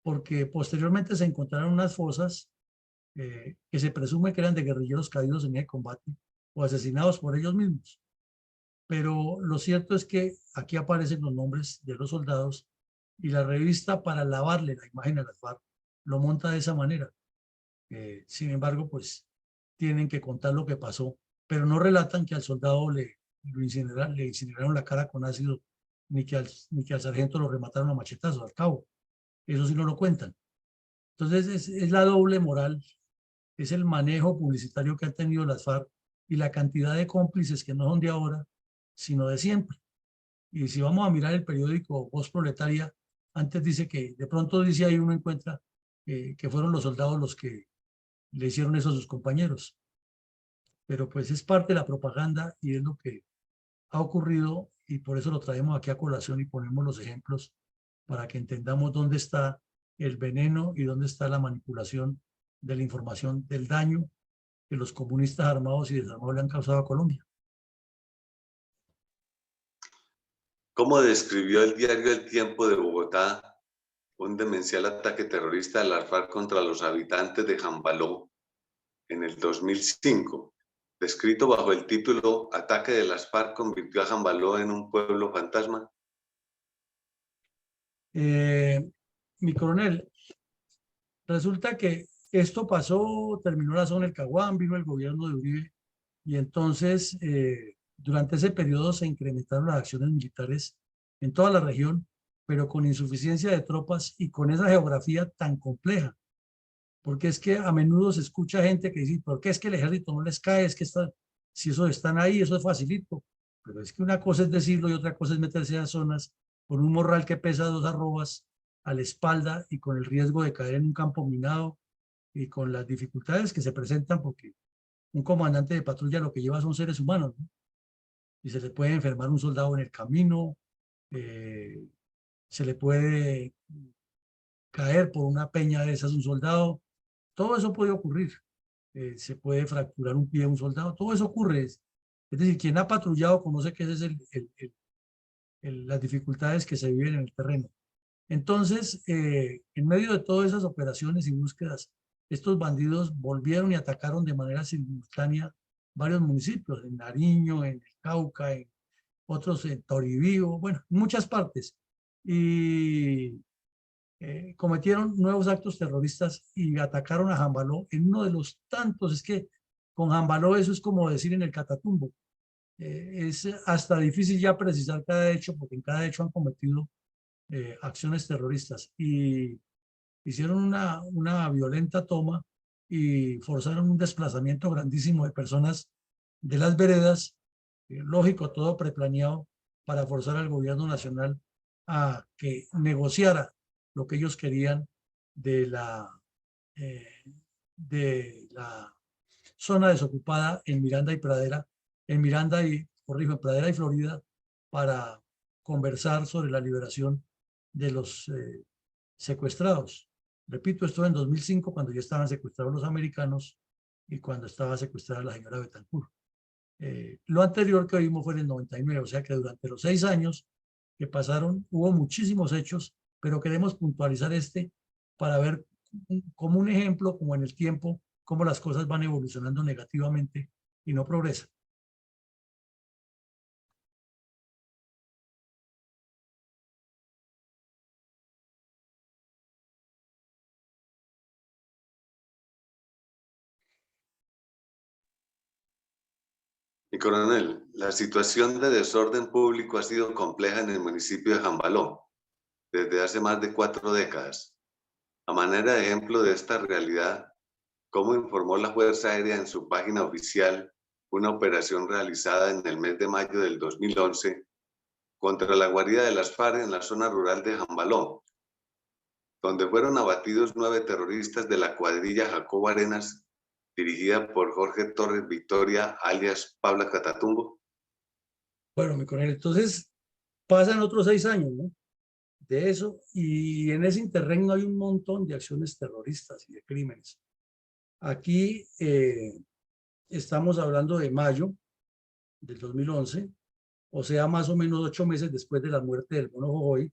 porque posteriormente se encontraron unas fosas que se presume que eran de guerrilleros caídos en el combate o asesinados por ellos mismos. Pero lo cierto es que aquí aparecen los nombres de los soldados, y la revista, para lavarle la imagen a las FARC, lo monta de esa manera. Sin embargo, pues tienen que contar lo que pasó, pero no relatan que al soldado le le incineraron la cara con ácido, ni que al sargento lo remataron a machetazos, al cabo. Eso sí no lo cuentan. Entonces es la doble moral, es el manejo publicitario que han tenido las FARC y la cantidad de cómplices que no son de ahora, sino de siempre. Y si vamos a mirar el periódico Voz Proletaria, antes dice que, de pronto dice ahí uno encuentra que fueron los soldados los que le hicieron eso a sus compañeros. Pero pues es parte de la propaganda y es lo que ha ocurrido y por eso lo traemos aquí a colación y ponemos los ejemplos para que entendamos dónde está el veneno y dónde está la manipulación de la información del daño que los comunistas armados y desarmados le han causado a Colombia. ¿Cómo describió el diario El Tiempo de Bogotá un demencial ataque terrorista de las FARC contra los habitantes de Jambaló en el 2005? Descrito bajo el título Ataque de las FARC convirtió a Jambaló en un pueblo fantasma. Mi coronel, resulta que esto pasó, terminó la zona del Caguán, vino el gobierno de Uribe y entonces durante ese periodo se incrementaron las acciones militares en toda la región, pero con insuficiencia de tropas y con esa geografía tan compleja. Porque es que a menudo se escucha gente que dice, ¿por qué es que el ejército no les cae? Es que si esos están ahí, eso es facilito. Pero es que una cosa es decirlo y otra cosa es meterse a zonas con un morral que pesa 2 arrobas a la espalda y con el riesgo de caer en un campo minado y con las dificultades que se presentan porque un comandante de patrulla lo que lleva son seres humanos, ¿no? Y se le puede enfermar un soldado en el camino, se le puede caer por una peña de esas un soldado. Todo eso puede ocurrir. Se puede fracturar un pie de un soldado. Todo eso ocurre. Es decir, quien ha patrullado conoce que esas son las dificultades que se viven en el terreno. Entonces, en medio de todas esas operaciones y búsquedas, estos bandidos volvieron y atacaron de manera simultánea varios municipios, en Nariño, en el Cauca, en otros en Toribío, bueno, en muchas partes. Y cometieron nuevos actos terroristas y atacaron a Jambaló en uno de los tantos. Es que con Jambaló eso es como decir en el Catatumbo. Es hasta difícil ya precisar cada hecho, porque en cada hecho han cometido acciones terroristas y hicieron una violenta toma y forzaron un desplazamiento grandísimo de personas de las veredas, lógico, todo preplaneado para forzar al gobierno nacional a que negociara lo que ellos querían de eh, la zona desocupada en Miranda y Pradera, en Pradera y Florida, para conversar sobre la liberación de los secuestrados. Repito, esto en 2005, cuando ya estaban secuestrados los americanos y cuando estaba secuestrada la señora Betancourt. Lo anterior que vimos fue en el 99, o sea que durante los 6 años que pasaron hubo muchísimos hechos, pero queremos puntualizar este para ver como un ejemplo, como en el tiempo, cómo las cosas van evolucionando negativamente y no progresan. Mi coronel, la situación de desorden público ha sido compleja en el municipio de Jambaló desde hace más de 4 décadas. A manera de ejemplo de esta realidad, ¿cómo informó la Fuerza Aérea en su página oficial una operación realizada en el mes de mayo del 2011 contra la guarida de las FARC en la zona rural de Jambaló, donde fueron abatidos 9 terroristas de la cuadrilla Jacobo Arenas, dirigida por Jorge Torres Victoria, alias Pablo Catatumbo? Bueno, mi coronel, entonces pasan otros 6 años, ¿no? De eso, y en ese interregno hay un montón de acciones terroristas y de crímenes. Aquí estamos hablando de mayo del 2011, o sea, más o menos 8 meses después de la muerte del Mono Jojoy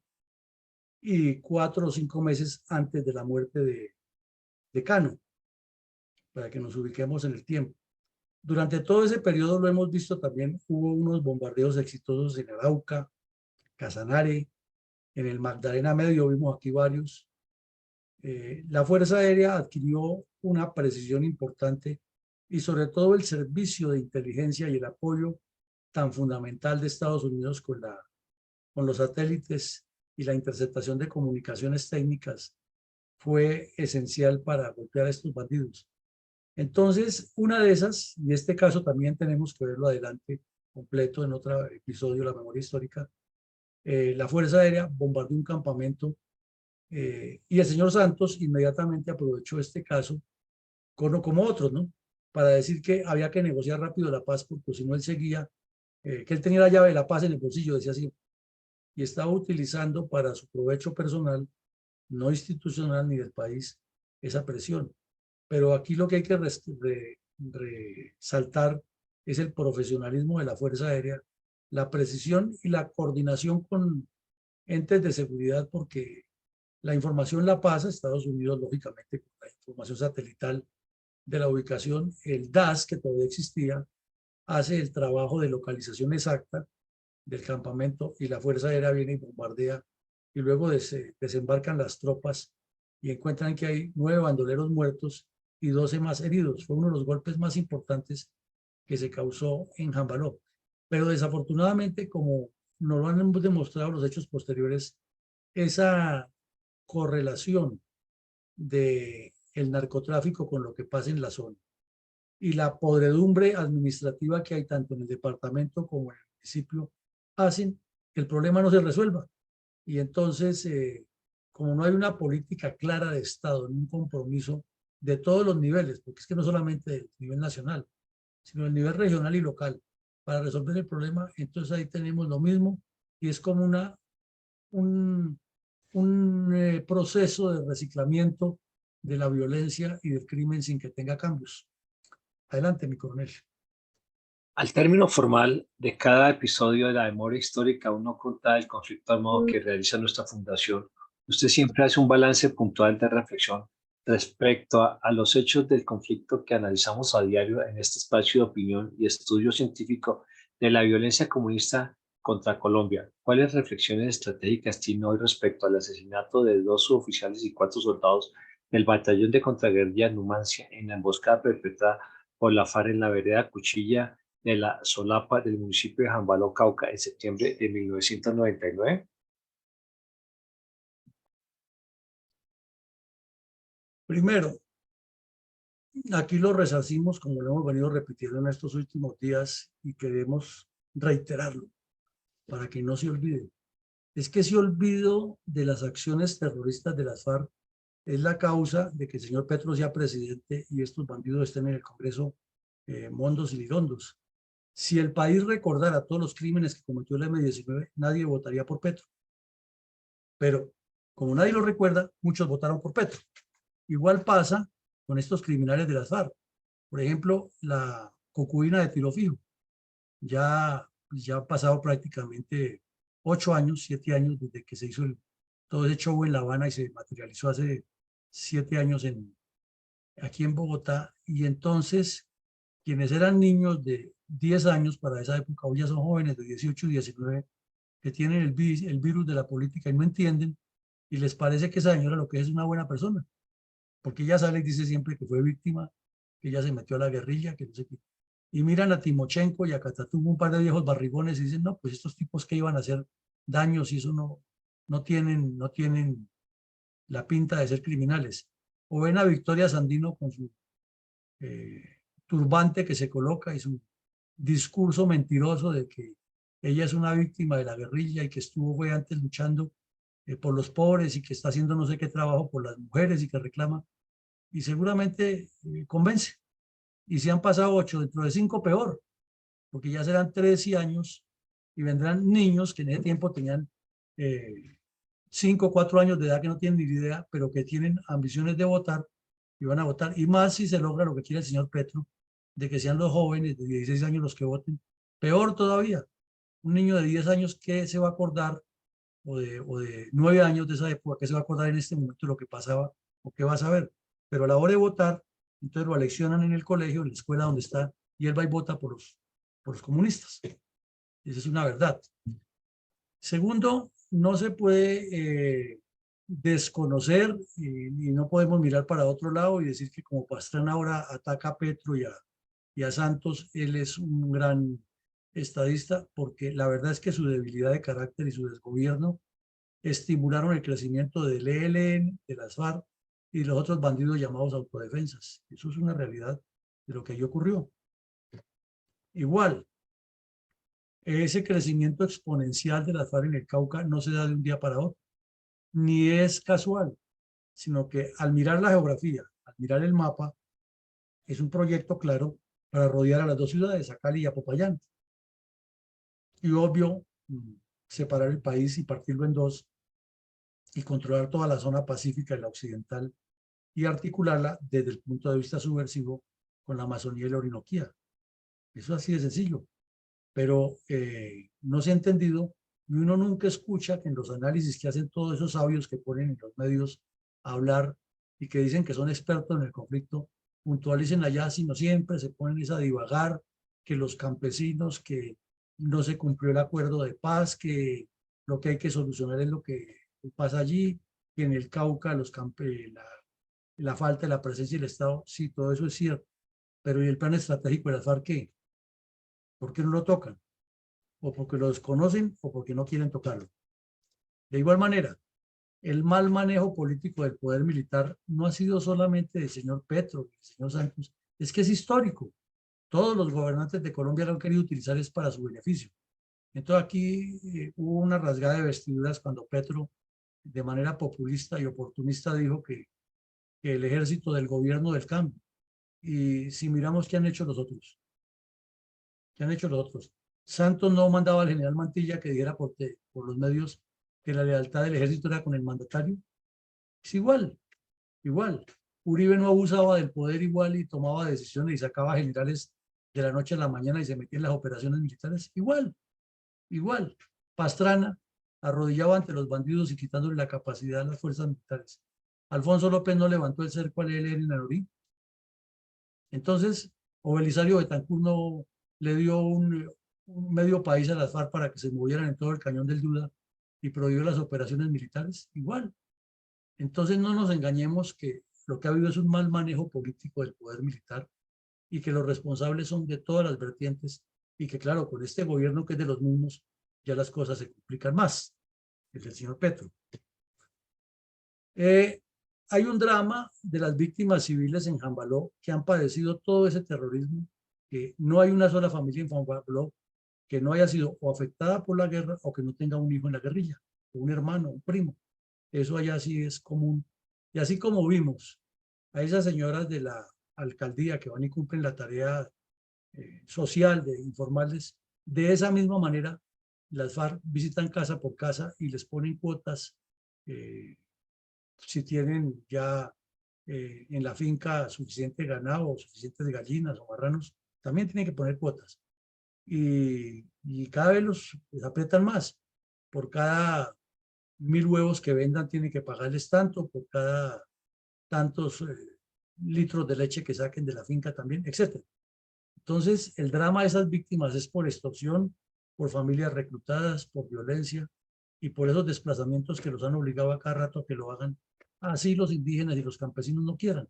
y 4 o 5 meses antes de la muerte de Cano, para que nos ubiquemos en el tiempo. Durante todo ese periodo lo hemos visto también, hubo unos bombardeos exitosos en Arauca, Casanare, en el Magdalena Medio vimos aquí varios. La Fuerza Aérea adquirió una precisión importante y sobre todo el servicio de inteligencia y el apoyo tan fundamental de Estados Unidos con los satélites y la interceptación de comunicaciones técnicas fue esencial para golpear a estos bandidos. Entonces, una de esas, y este caso también tenemos que verlo adelante completo en otro episodio de la memoria histórica, la Fuerza Aérea bombardeó un campamento y el señor Santos inmediatamente aprovechó este caso, como otros, ¿no? Para decir que había que negociar rápido la paz, porque si no él seguía, que él tenía la llave de la paz en el bolsillo, decía así, y estaba utilizando para su provecho personal, no institucional ni del país, esa presión. Pero aquí lo que hay que resaltar es el profesionalismo de la Fuerza Aérea, la precisión y la coordinación con entes de seguridad, porque la información la pasa Estados Unidos, lógicamente, con la información satelital de la ubicación. El DAS, que todavía existía, hace el trabajo de localización exacta del campamento y la Fuerza Aérea viene y bombardea, y luego desembarcan las tropas y encuentran que hay 9 bandoleros muertos y 12 más heridos. Fue uno de los golpes más importantes que se causó en Jambaló. Pero desafortunadamente, como nos lo han demostrado los hechos posteriores, esa correlación de el narcotráfico con lo que pasa en la zona y la podredumbre administrativa que hay tanto en el departamento como en el municipio hacen que el problema no se resuelva. Y entonces, como no hay una política clara de Estado, un compromiso de todos los niveles, porque es que no solamente del nivel nacional, sino del nivel regional y local, para resolver el problema, entonces ahí tenemos lo mismo y es como un proceso de reciclamiento de la violencia y del crimen sin que tenga cambios. Adelante, mi coronel. Al término formal de cada episodio de la memoria histórica, uno cuenta el conflicto armado que realiza nuestra fundación. Usted siempre hace un balance puntual de reflexión respecto a los hechos del conflicto que analizamos a diario en este espacio de opinión y estudio científico de la violencia comunista contra Colombia. ¿Cuáles reflexiones estratégicas tiene hoy respecto al asesinato de 2 suboficiales y 4 soldados del batallón de contraguerrilla Numancia en la emboscada perpetrada por la FARC en la vereda Cuchilla de la Solapa del municipio de Jambaló, Cauca, en septiembre de 1999? Primero, aquí lo resarcimos como lo hemos venido repitiendo en estos últimos días y queremos reiterarlo para que no se olvide. Es que ese olvido de las acciones terroristas de las FARC es la causa de que el señor Petro sea presidente y estos bandidos estén en el Congreso mondos y lirondos. Si el país recordara todos los crímenes que cometió el M-19, nadie votaría por Petro. Pero como nadie lo recuerda, muchos votaron por Petro. Igual pasa con estos criminales de las FARC. Por ejemplo, la concubina de Tiro Fijo. Ya ha pasado prácticamente 8 años, 7 años desde que se hizo todo ese show en La Habana y se materializó hace 7 años aquí en Bogotá. Y entonces, quienes eran niños de 10 años para esa época, hoy ya son jóvenes de 18 y 19, que tienen el virus de la política y no entienden, y les parece que esa señora lo que es una buena persona, porque ella sale y dice siempre que fue víctima, que ella se metió a la guerrilla, que no sé qué. Y miran a Timochenko y a Catatumbo, un par de viejos barrigones, y dicen, no, pues estos tipos que iban a hacer daños y eso no tienen la pinta de ser criminales. O ven a Victoria Sandino con su turbante que se coloca y su discurso mentiroso de que ella es una víctima de la guerrilla y que fue antes luchando por los pobres y que está haciendo no sé qué trabajo por las mujeres y que reclama, y seguramente convence. Y si han pasado 8, dentro de 5 peor, porque ya serán 13 años y vendrán niños que en ese tiempo tenían 5 o 4 años de edad que no tienen ni idea, pero que tienen ambiciones de votar y van a votar. Y más si se logra lo que quiere el señor Petro, de que sean los jóvenes de 16 años los que voten. Peor todavía, un niño de 10 años que se va a acordar, o de 9 años de esa época, que se va a acordar en este momento de lo que pasaba o qué va a saber. Pero a la hora de votar, entonces lo aleccionan en el colegio, en la escuela donde está, y él va y vota por los comunistas. Esa es una verdad. Segundo, no se puede desconocer y no podemos mirar para otro lado y decir que como Pastrana ahora ataca a Petro y a Santos, él es un gran estadista, porque la verdad es que su debilidad de carácter y su desgobierno estimularon el crecimiento del ELN, de las FARC y los otros bandidos llamados autodefensas. Eso es una realidad de lo que allí ocurrió. Igual, ese crecimiento exponencial de las FARC en el Cauca no se da de un día para otro, ni es casual, sino que al mirar la geografía, al mirar el mapa, es un proyecto claro para rodear a las dos ciudades, a Cali y a Popayán. Y obvio, separar el país y partirlo en dos y controlar toda la zona pacífica y la occidental y articularla desde el punto de vista subversivo con la Amazonía y la Orinoquía. Eso así de sencillo, pero no se ha entendido y uno nunca escucha que en los análisis que hacen todos esos sabios que ponen en los medios a hablar y que dicen que son expertos en el conflicto, puntualicen allá, sino siempre se ponen a divagar que los campesinos, que no se cumplió el acuerdo de paz, que lo que hay que solucionar es lo que pasa allí, que en el Cauca la falta de la presencia del Estado, sí, todo eso es cierto, pero ¿y el plan estratégico de las FARC qué? ¿Por qué no lo tocan? O porque lo desconocen o porque no quieren tocarlo. De igual manera, el mal manejo político del poder militar no ha sido solamente del señor Petro, del señor Santos, es que es histórico. Todos los gobernantes de Colombia lo han querido utilizar es para su beneficio. Entonces aquí hubo una rasgada de vestiduras cuando Petro, de manera populista y oportunista, dijo que el ejército del gobierno del cambio. Y si miramos qué han hecho los otros, ¿qué han hecho los otros? Santos no mandaba al general Mantilla que dijera por los medios que la lealtad del ejército era con el mandatario. Es igual, igual. Uribe no abusaba del poder igual y tomaba decisiones y sacaba generales de la noche a la mañana y se metía en las operaciones militares. Igual, igual. Pastrana arrodillaba ante los bandidos y quitándole la capacidad a las fuerzas militares. Alfonso López no levantó el cerco al ELN en Anorí. Entonces, o Belisario Betancur no le dio un medio país a las FARC para que se movieran en todo el cañón del Duda y prohibió las operaciones militares, igual. Entonces no nos engañemos que lo que ha habido es un mal manejo político del poder militar y que los responsables son de todas las vertientes y que claro, con este gobierno que es de los mismos, ya las cosas se complican más, el del señor Petro. Hay un drama de las víctimas civiles en Jambaló que han padecido todo ese terrorismo, que no hay una sola familia en Jambaló que no haya sido o afectada por la guerra o que no tenga un hijo en la guerrilla, un hermano, un primo. Eso allá sí es común. Y así como vimos a esas señoras de la alcaldía que van y cumplen la tarea social de informarles, de esa misma manera las FARC visitan casa por casa y les ponen cuotas si tienen ya en la finca suficiente ganado o suficientes gallinas o marranos, también tienen que poner cuotas. Y cada vez les aprietan más. Por cada 1000 huevos que vendan tienen que pagarles tanto, por cada tantos litros de leche que saquen de la finca también, etc. Entonces, el drama de esas víctimas es por extorsión, por familias reclutadas, por violencia y por esos desplazamientos que los han obligado a cada rato a que lo hagan. Así los indígenas y los campesinos no quieran.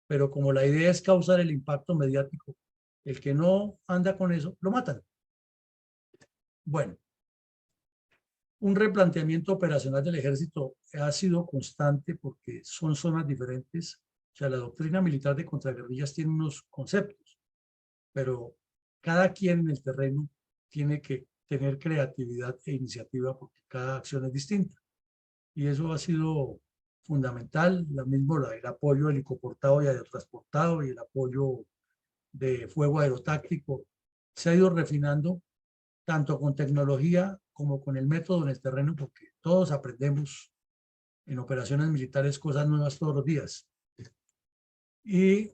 Pero como la idea es causar el impacto mediático, el que no anda con eso, lo matan. Bueno, un replanteamiento operacional del ejército ha sido constante porque son zonas diferentes. O sea, la doctrina militar de contraguerrillas tiene unos conceptos, pero cada quien en el terreno tiene que tener creatividad e iniciativa porque cada acción es distinta. Y eso ha sido fundamental, lo mismo el apoyo helicoportado y aerotransportado y el apoyo de fuego aerotáctico se ha ido refinando tanto con tecnología como con el método en el terreno, porque todos aprendemos en operaciones militares cosas nuevas todos los días. Y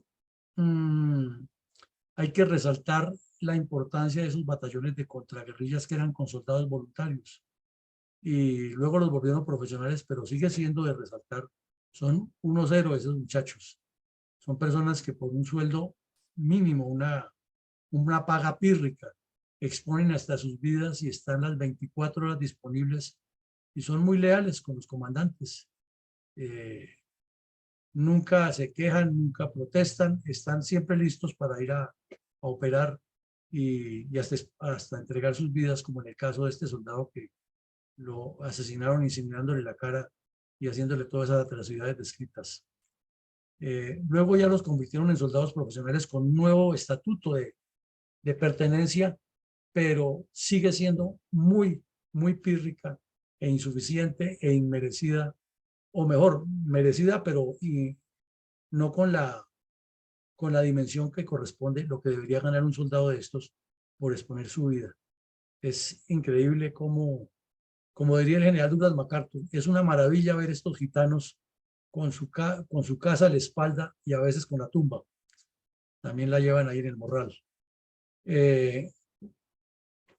hay que resaltar la importancia de esos batallones de contraguerrillas que eran con soldados voluntarios y luego los volvieron profesionales, pero sigue siendo de resaltar, son unos héroes esos muchachos. Son personas que por un sueldo mínimo, una paga pírrica, exponen hasta sus vidas y están las 24 horas disponibles y son muy leales con los comandantes. Nunca se quejan, nunca protestan, están siempre listos para ir a operar y hasta entregar sus vidas, como en el caso de este soldado que lo asesinaron incinerándole la cara y haciéndole todas esas atrocidades descritas. Luego ya los convirtieron en soldados profesionales con un nuevo estatuto de pertenencia, pero sigue siendo muy, muy pírrica e insuficiente e inmerecida, o mejor, merecida, pero no con la dimensión que corresponde, lo que debería ganar un soldado de estos por exponer su vida. Es increíble como diría el general Douglas MacArthur, es una maravilla ver estos gitanos con su casa a la espalda y a veces con la tumba. También la llevan ahí en el morral.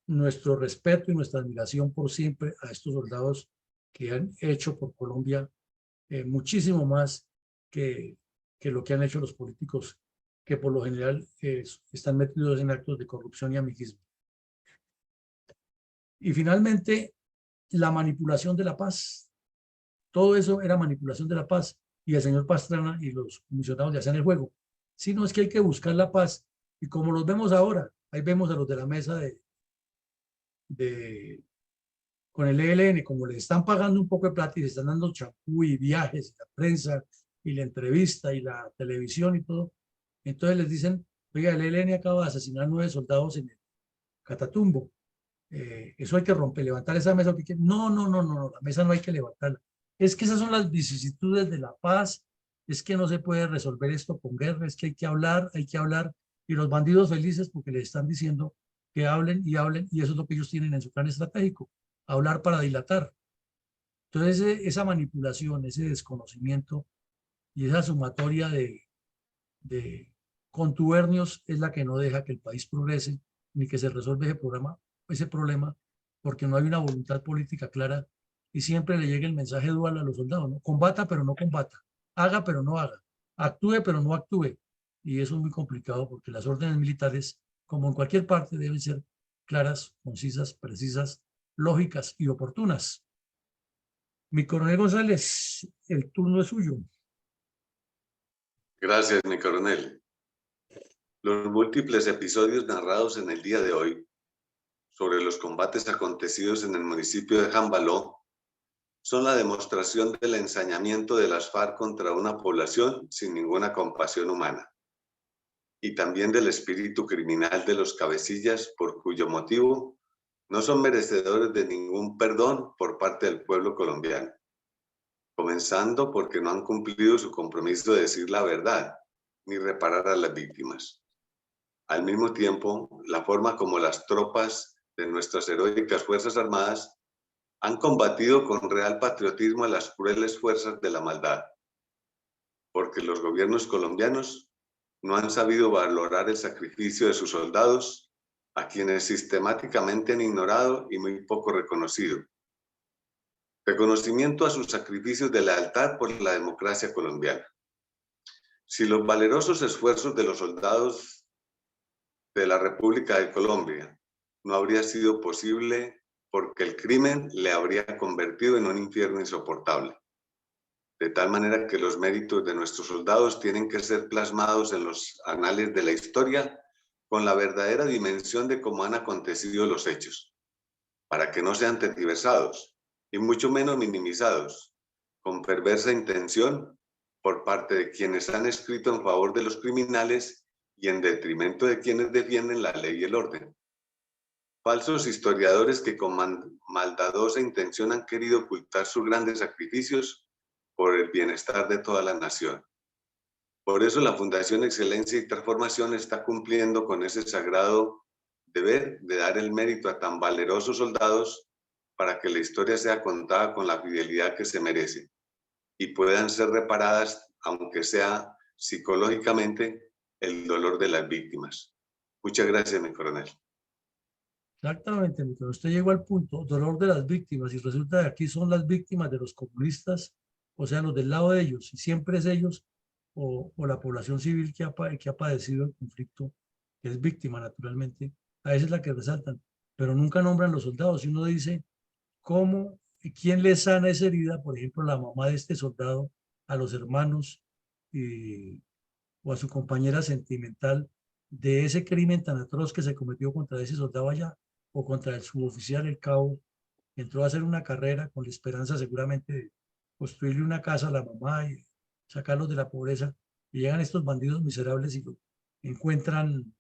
Nuestro respeto y nuestra admiración por siempre a estos soldados que han hecho por Colombia muchísimo más que lo que han hecho los políticos, que por lo general están metidos en actos de corrupción y amiguismo. Y finalmente, la manipulación de la paz. Todo eso era manipulación de la paz, y el señor Pastrana y los comisionados le hacían el juego. Si no, es que hay que buscar la paz, y como los vemos ahora, ahí vemos a los de la mesa con el ELN, como les están pagando un poco de plata y les están dando champú y viajes, y la prensa, y la entrevista, y la televisión y todo, entonces les dicen, oiga, el ELN acaba de asesinar 9 soldados en el Catatumbo. Eso hay que romper, levantar esa mesa. No, la mesa no hay que levantarla. Es que esas son las vicisitudes de la paz, es que no se puede resolver esto con guerra, es que hay que hablar, y los bandidos felices porque les están diciendo que hablen, y eso es lo que ellos tienen en su plan estratégico, hablar para dilatar. Entonces esa manipulación, ese desconocimiento y esa sumatoria de contubernios es la que no deja que el país progrese, ni que se resuelva ese problema, porque no hay una voluntad política clara y siempre le llega el mensaje dual a los soldados, ¿no? Combata pero no combata, haga pero no haga, actúe pero no actúe. Y eso es muy complicado porque las órdenes militares, como en cualquier parte, deben ser claras, concisas, precisas, lógicas y oportunas. Mi coronel González, el turno es suyo. Gracias, mi coronel. Los múltiples episodios narrados en el día de hoy sobre los combates acontecidos en el municipio de Jambaló son la demostración del ensañamiento de las FARC contra una población sin ninguna compasión humana, y también del espíritu criminal de los cabecillas, por cuyo motivo no son merecedores de ningún perdón por parte del pueblo colombiano, comenzando porque no han cumplido su compromiso de decir la verdad ni reparar a las víctimas. Al mismo tiempo, la forma como las tropas de nuestras heroicas Fuerzas Armadas han combatido con real patriotismo a las crueles fuerzas de la maldad, porque los gobiernos colombianos no han sabido valorar el sacrificio de sus soldados, a quienes sistemáticamente han ignorado y muy poco reconocido. Reconocimiento a sus sacrificios de lealtad por la democracia colombiana. Si los valerosos esfuerzos de los soldados de la República de Colombia no habría sido posible porque el crimen le habría convertido en un infierno insoportable. De tal manera que los méritos de nuestros soldados tienen que ser plasmados en los anales de la historia con la verdadera dimensión de cómo han acontecido los hechos, para que no sean tergiversados y mucho menos minimizados con perversa intención por parte de quienes han escrito en favor de los criminales y en detrimento de quienes defienden la ley y el orden. Falsos historiadores que con maldadosa intención han querido ocultar sus grandes sacrificios por el bienestar de toda la nación. Por eso la Fundación Excelencia y Transformación está cumpliendo con ese sagrado deber de dar el mérito a tan valerosos soldados para que la historia sea contada con la fidelidad que se merece y puedan ser reparadas, aunque sea psicológicamente, el dolor de las víctimas. Muchas gracias, mi coronel. Exactamente, pero usted llegó al punto, dolor de las víctimas, y resulta que aquí son las víctimas de los comunistas, o sea, los del lado de ellos, y siempre es ellos o la población civil que ha padecido el conflicto, que es víctima naturalmente, a veces es la que resaltan, pero nunca nombran los soldados. Y uno dice, ¿cómo, quién le sana esa herida? Por ejemplo, la mamá de este soldado, a los hermanos o a su compañera sentimental, de ese crimen tan atroz que se cometió contra ese soldado allá o contra el suboficial, el cabo, entró a hacer una carrera con la esperanza seguramente de construirle una casa a la mamá y sacarlos de la pobreza, y llegan estos bandidos miserables y lo encuentran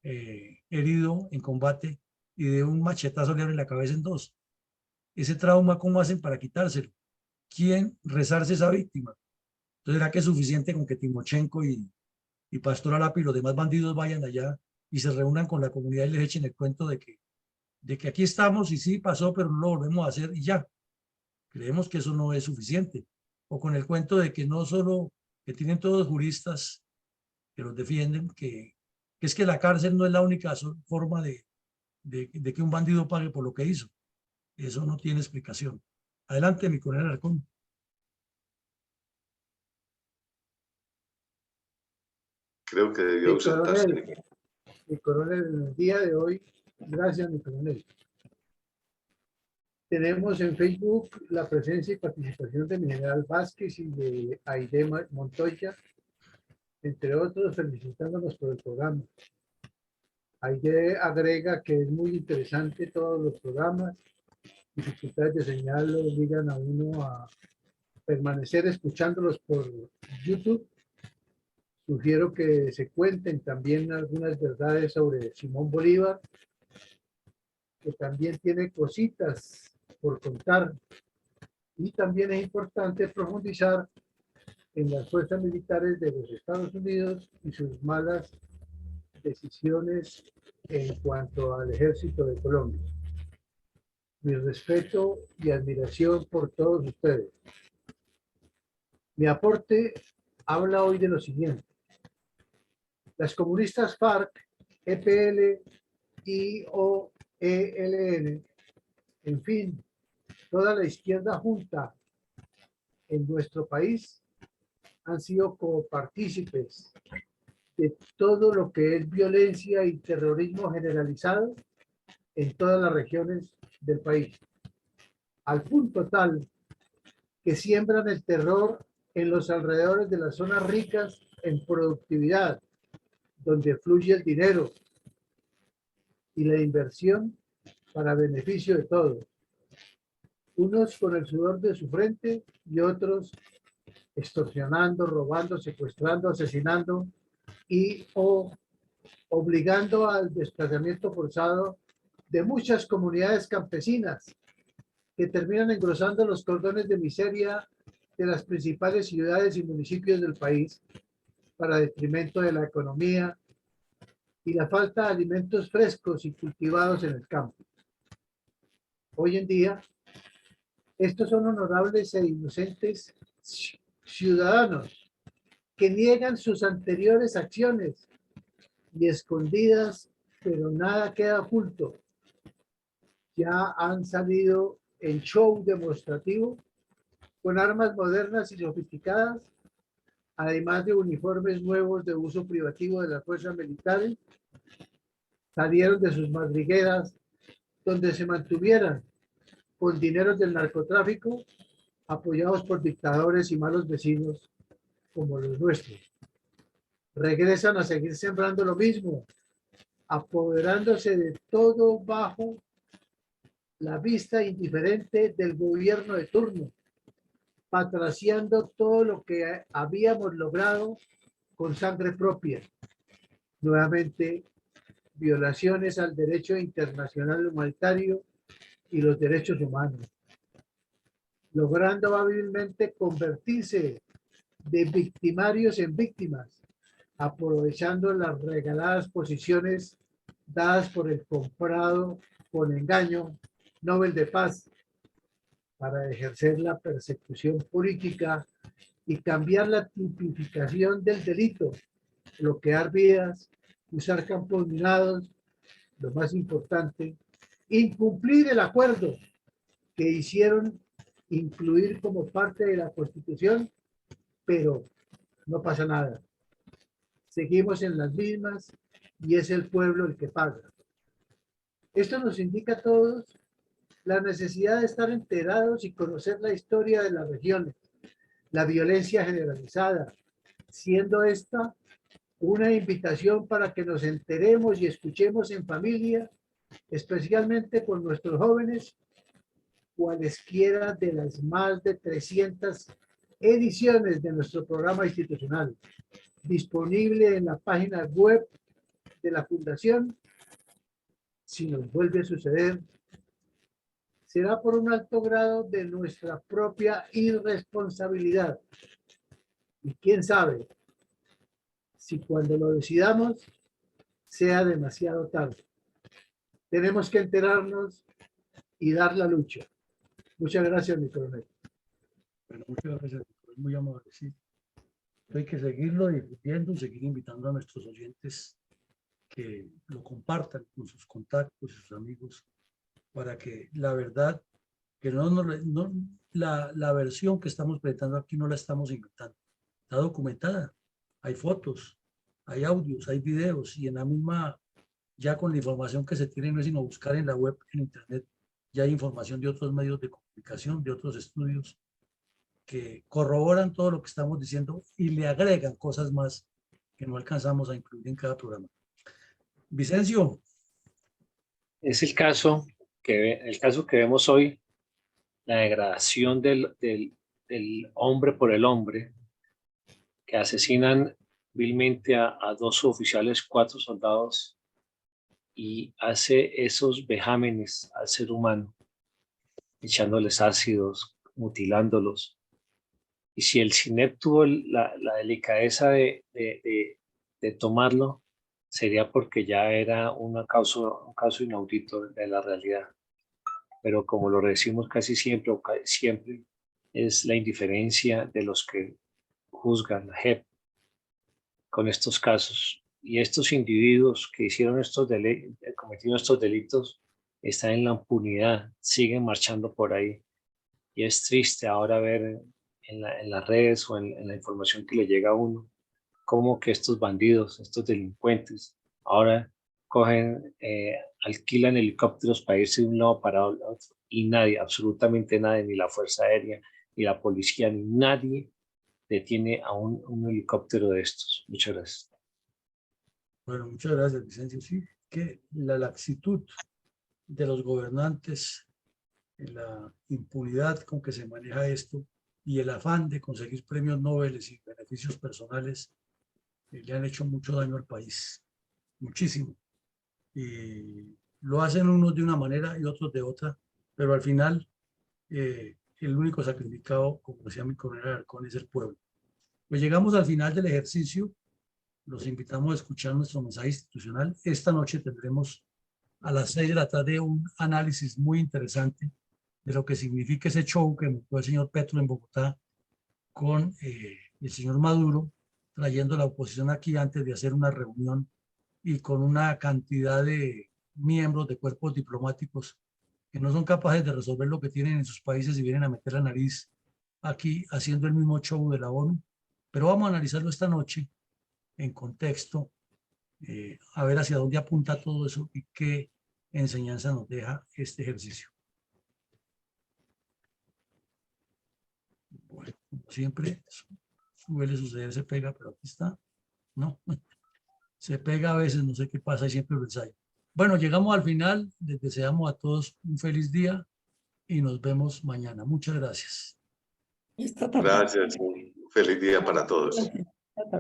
herido en combate y de un machetazo le abren la cabeza en dos. Ese trauma, ¿cómo hacen para quitárselo? ¿Quién rezarse esa víctima? Entonces, ¿será que es suficiente con que Timochenko y Pastor Alapi y los demás bandidos vayan allá y se reúnan con la comunidad y les echen el cuento de que aquí estamos y sí pasó, pero no lo volvemos a hacer y ya? Creemos que eso no es suficiente. O con el cuento de que no solo que tienen todos juristas que los defienden, que es que la cárcel no es la única forma de que un bandido pague por lo que hizo. Eso no tiene explicación. Adelante, mi coronel Alarcón. Creo que debió ausentarse. Mi coronel, en el día de hoy, gracias, mi coronel. Tenemos en Facebook la presencia y participación de mi general Vázquez y de Aide Montoya, entre otros, felicitándonos por el programa. Aide agrega que es muy interesante todos los programas. Dificultades de señal lo obligan a uno a permanecer escuchándolos por YouTube. Sugiero que se cuenten también algunas verdades sobre Simón Bolívar, que también tiene cositas por contar. Y también es importante profundizar en las fuerzas militares de los Estados Unidos y sus malas decisiones en cuanto al ejército de Colombia. Mi respeto y admiración por todos ustedes. Mi aporte habla hoy de lo siguiente. Las comunistas FARC, EPL y OELN, en fin, toda la izquierda junta en nuestro país han sido copartícipes de todo lo que es violencia y terrorismo generalizado en todas las regiones del país, al punto tal que siembran el terror en los alrededores de las zonas ricas en productividad, donde fluye el dinero y la inversión para beneficio de todos. Unos con el sudor de su frente y otros extorsionando, robando, secuestrando, asesinando y obligando al desplazamiento forzado de muchas comunidades campesinas que terminan engrosando los cordones de miseria de las principales ciudades y municipios del país para detrimento de la economía y la falta de alimentos frescos y cultivados en el campo. Hoy en día, estos son honorables e inocentes ciudadanos que niegan sus anteriores acciones y escondidas, pero nada queda oculto. Ya han salido en show demostrativo con armas modernas y sofisticadas, además de uniformes nuevos de uso privativo de las fuerzas militares. Salieron de sus madrigueras donde se mantuvieran con dinero del narcotráfico, apoyados por dictadores y malos vecinos como los nuestros. Regresan a seguir sembrando lo mismo, apoderándose de todo bajo la vista indiferente del gobierno de turno, patraciando todo lo que habíamos logrado con sangre propia. Nuevamente, violaciones al derecho internacional humanitario y los derechos humanos, logrando hábilmente convertirse de victimarios en víctimas, aprovechando las regaladas posiciones dadas por el comprado con engaño Nobel de Paz para ejercer la persecución política y cambiar la tipificación del delito, bloquear vidas, usar campos minados, lo más importante, incumplir el acuerdo que hicieron incluir como parte de la Constitución, pero no pasa nada. Seguimos en las mismas y es el pueblo el que paga. Esto nos indica a todos la necesidad de estar enterados y conocer la historia de las regiones, la violencia generalizada, siendo esta una invitación para que nos enteremos y escuchemos en familia, especialmente con nuestros jóvenes, cualesquiera de las más de 300 ediciones de nuestro programa institucional, disponible en la página web de la Fundación. Si nos vuelve a suceder, será por un alto grado de nuestra propia irresponsabilidad. Y quién sabe si cuando lo decidamos sea demasiado tarde. Tenemos que enterarnos y dar la lucha. Muchas gracias, mi coronel. Bueno, muchas gracias, es muy amable. Sí. Hay que seguirlo difundiendo, seguir invitando a nuestros oyentes que lo compartan con sus contactos y sus amigos, para que la verdad, que la versión que estamos presentando aquí no la estamos inventando, está documentada, hay fotos, hay audios, hay videos, y en la misma, ya con la información que se tiene, no es sino buscar en la web, en internet, ya hay información de otros medios de comunicación, de otros estudios, que corroboran todo lo que estamos diciendo y le agregan cosas más que no alcanzamos a incluir en cada programa. Vicencio. Es el caso que vemos hoy, la degradación del hombre por el hombre, que asesinan vilmente a 2 oficiales, 4 soldados, y hace esos vejámenes al ser humano, echándoles ácidos, mutilándolos. Y si el CINEP tuvo la delicadeza de tomarlo, sería porque ya era un caso inaudito de la realidad. Pero como lo decimos casi siempre, siempre, es la indiferencia de los que juzgan, la JEP, con estos casos. Y estos individuos que hicieron cometieron estos delitos están en la impunidad, siguen marchando por ahí. Y es triste ahora ver en las redes o en la información que le llega a uno, cómo que estos bandidos, estos delincuentes, ahora cogen, alquilan helicópteros para irse de un lado para otro, y nadie, absolutamente nadie, ni la Fuerza Aérea, ni la policía, ni nadie detiene a un helicóptero de estos. Muchas gracias. Bueno, muchas gracias, Vicencio. Sí, que la laxitud de los gobernantes, la impunidad con que se maneja esto y el afán de conseguir premios Nobel y beneficios personales le han hecho mucho daño al país, muchísimo. Y lo hacen unos de una manera y otros de otra, pero al final el único sacrificado, como decía mi coronel Alarcón, es el pueblo. Pues llegamos al final del ejercicio. Los invitamos a escuchar nuestro mensaje institucional. Esta noche tendremos a las 6 de la tarde un análisis muy interesante de lo que significa ese show que montó el señor Petro en Bogotá con el señor Maduro, trayendo la oposición aquí antes de hacer una reunión y con una cantidad de miembros de cuerpos diplomáticos que no son capaces de resolver lo que tienen en sus países y vienen a meter la nariz aquí haciendo el mismo show de la ONU. Pero vamos a analizarlo esta noche en contexto, a ver hacia dónde apunta todo eso y qué enseñanza nos deja este ejercicio. Bueno, como siempre, suele suceder, se pega, pero aquí está. No, se pega a veces, no sé qué pasa y siempre lo ensayo. Bueno, llegamos al final. Les deseamos a todos un feliz día y nos vemos mañana. Muchas gracias. Gracias. Un feliz día para todos.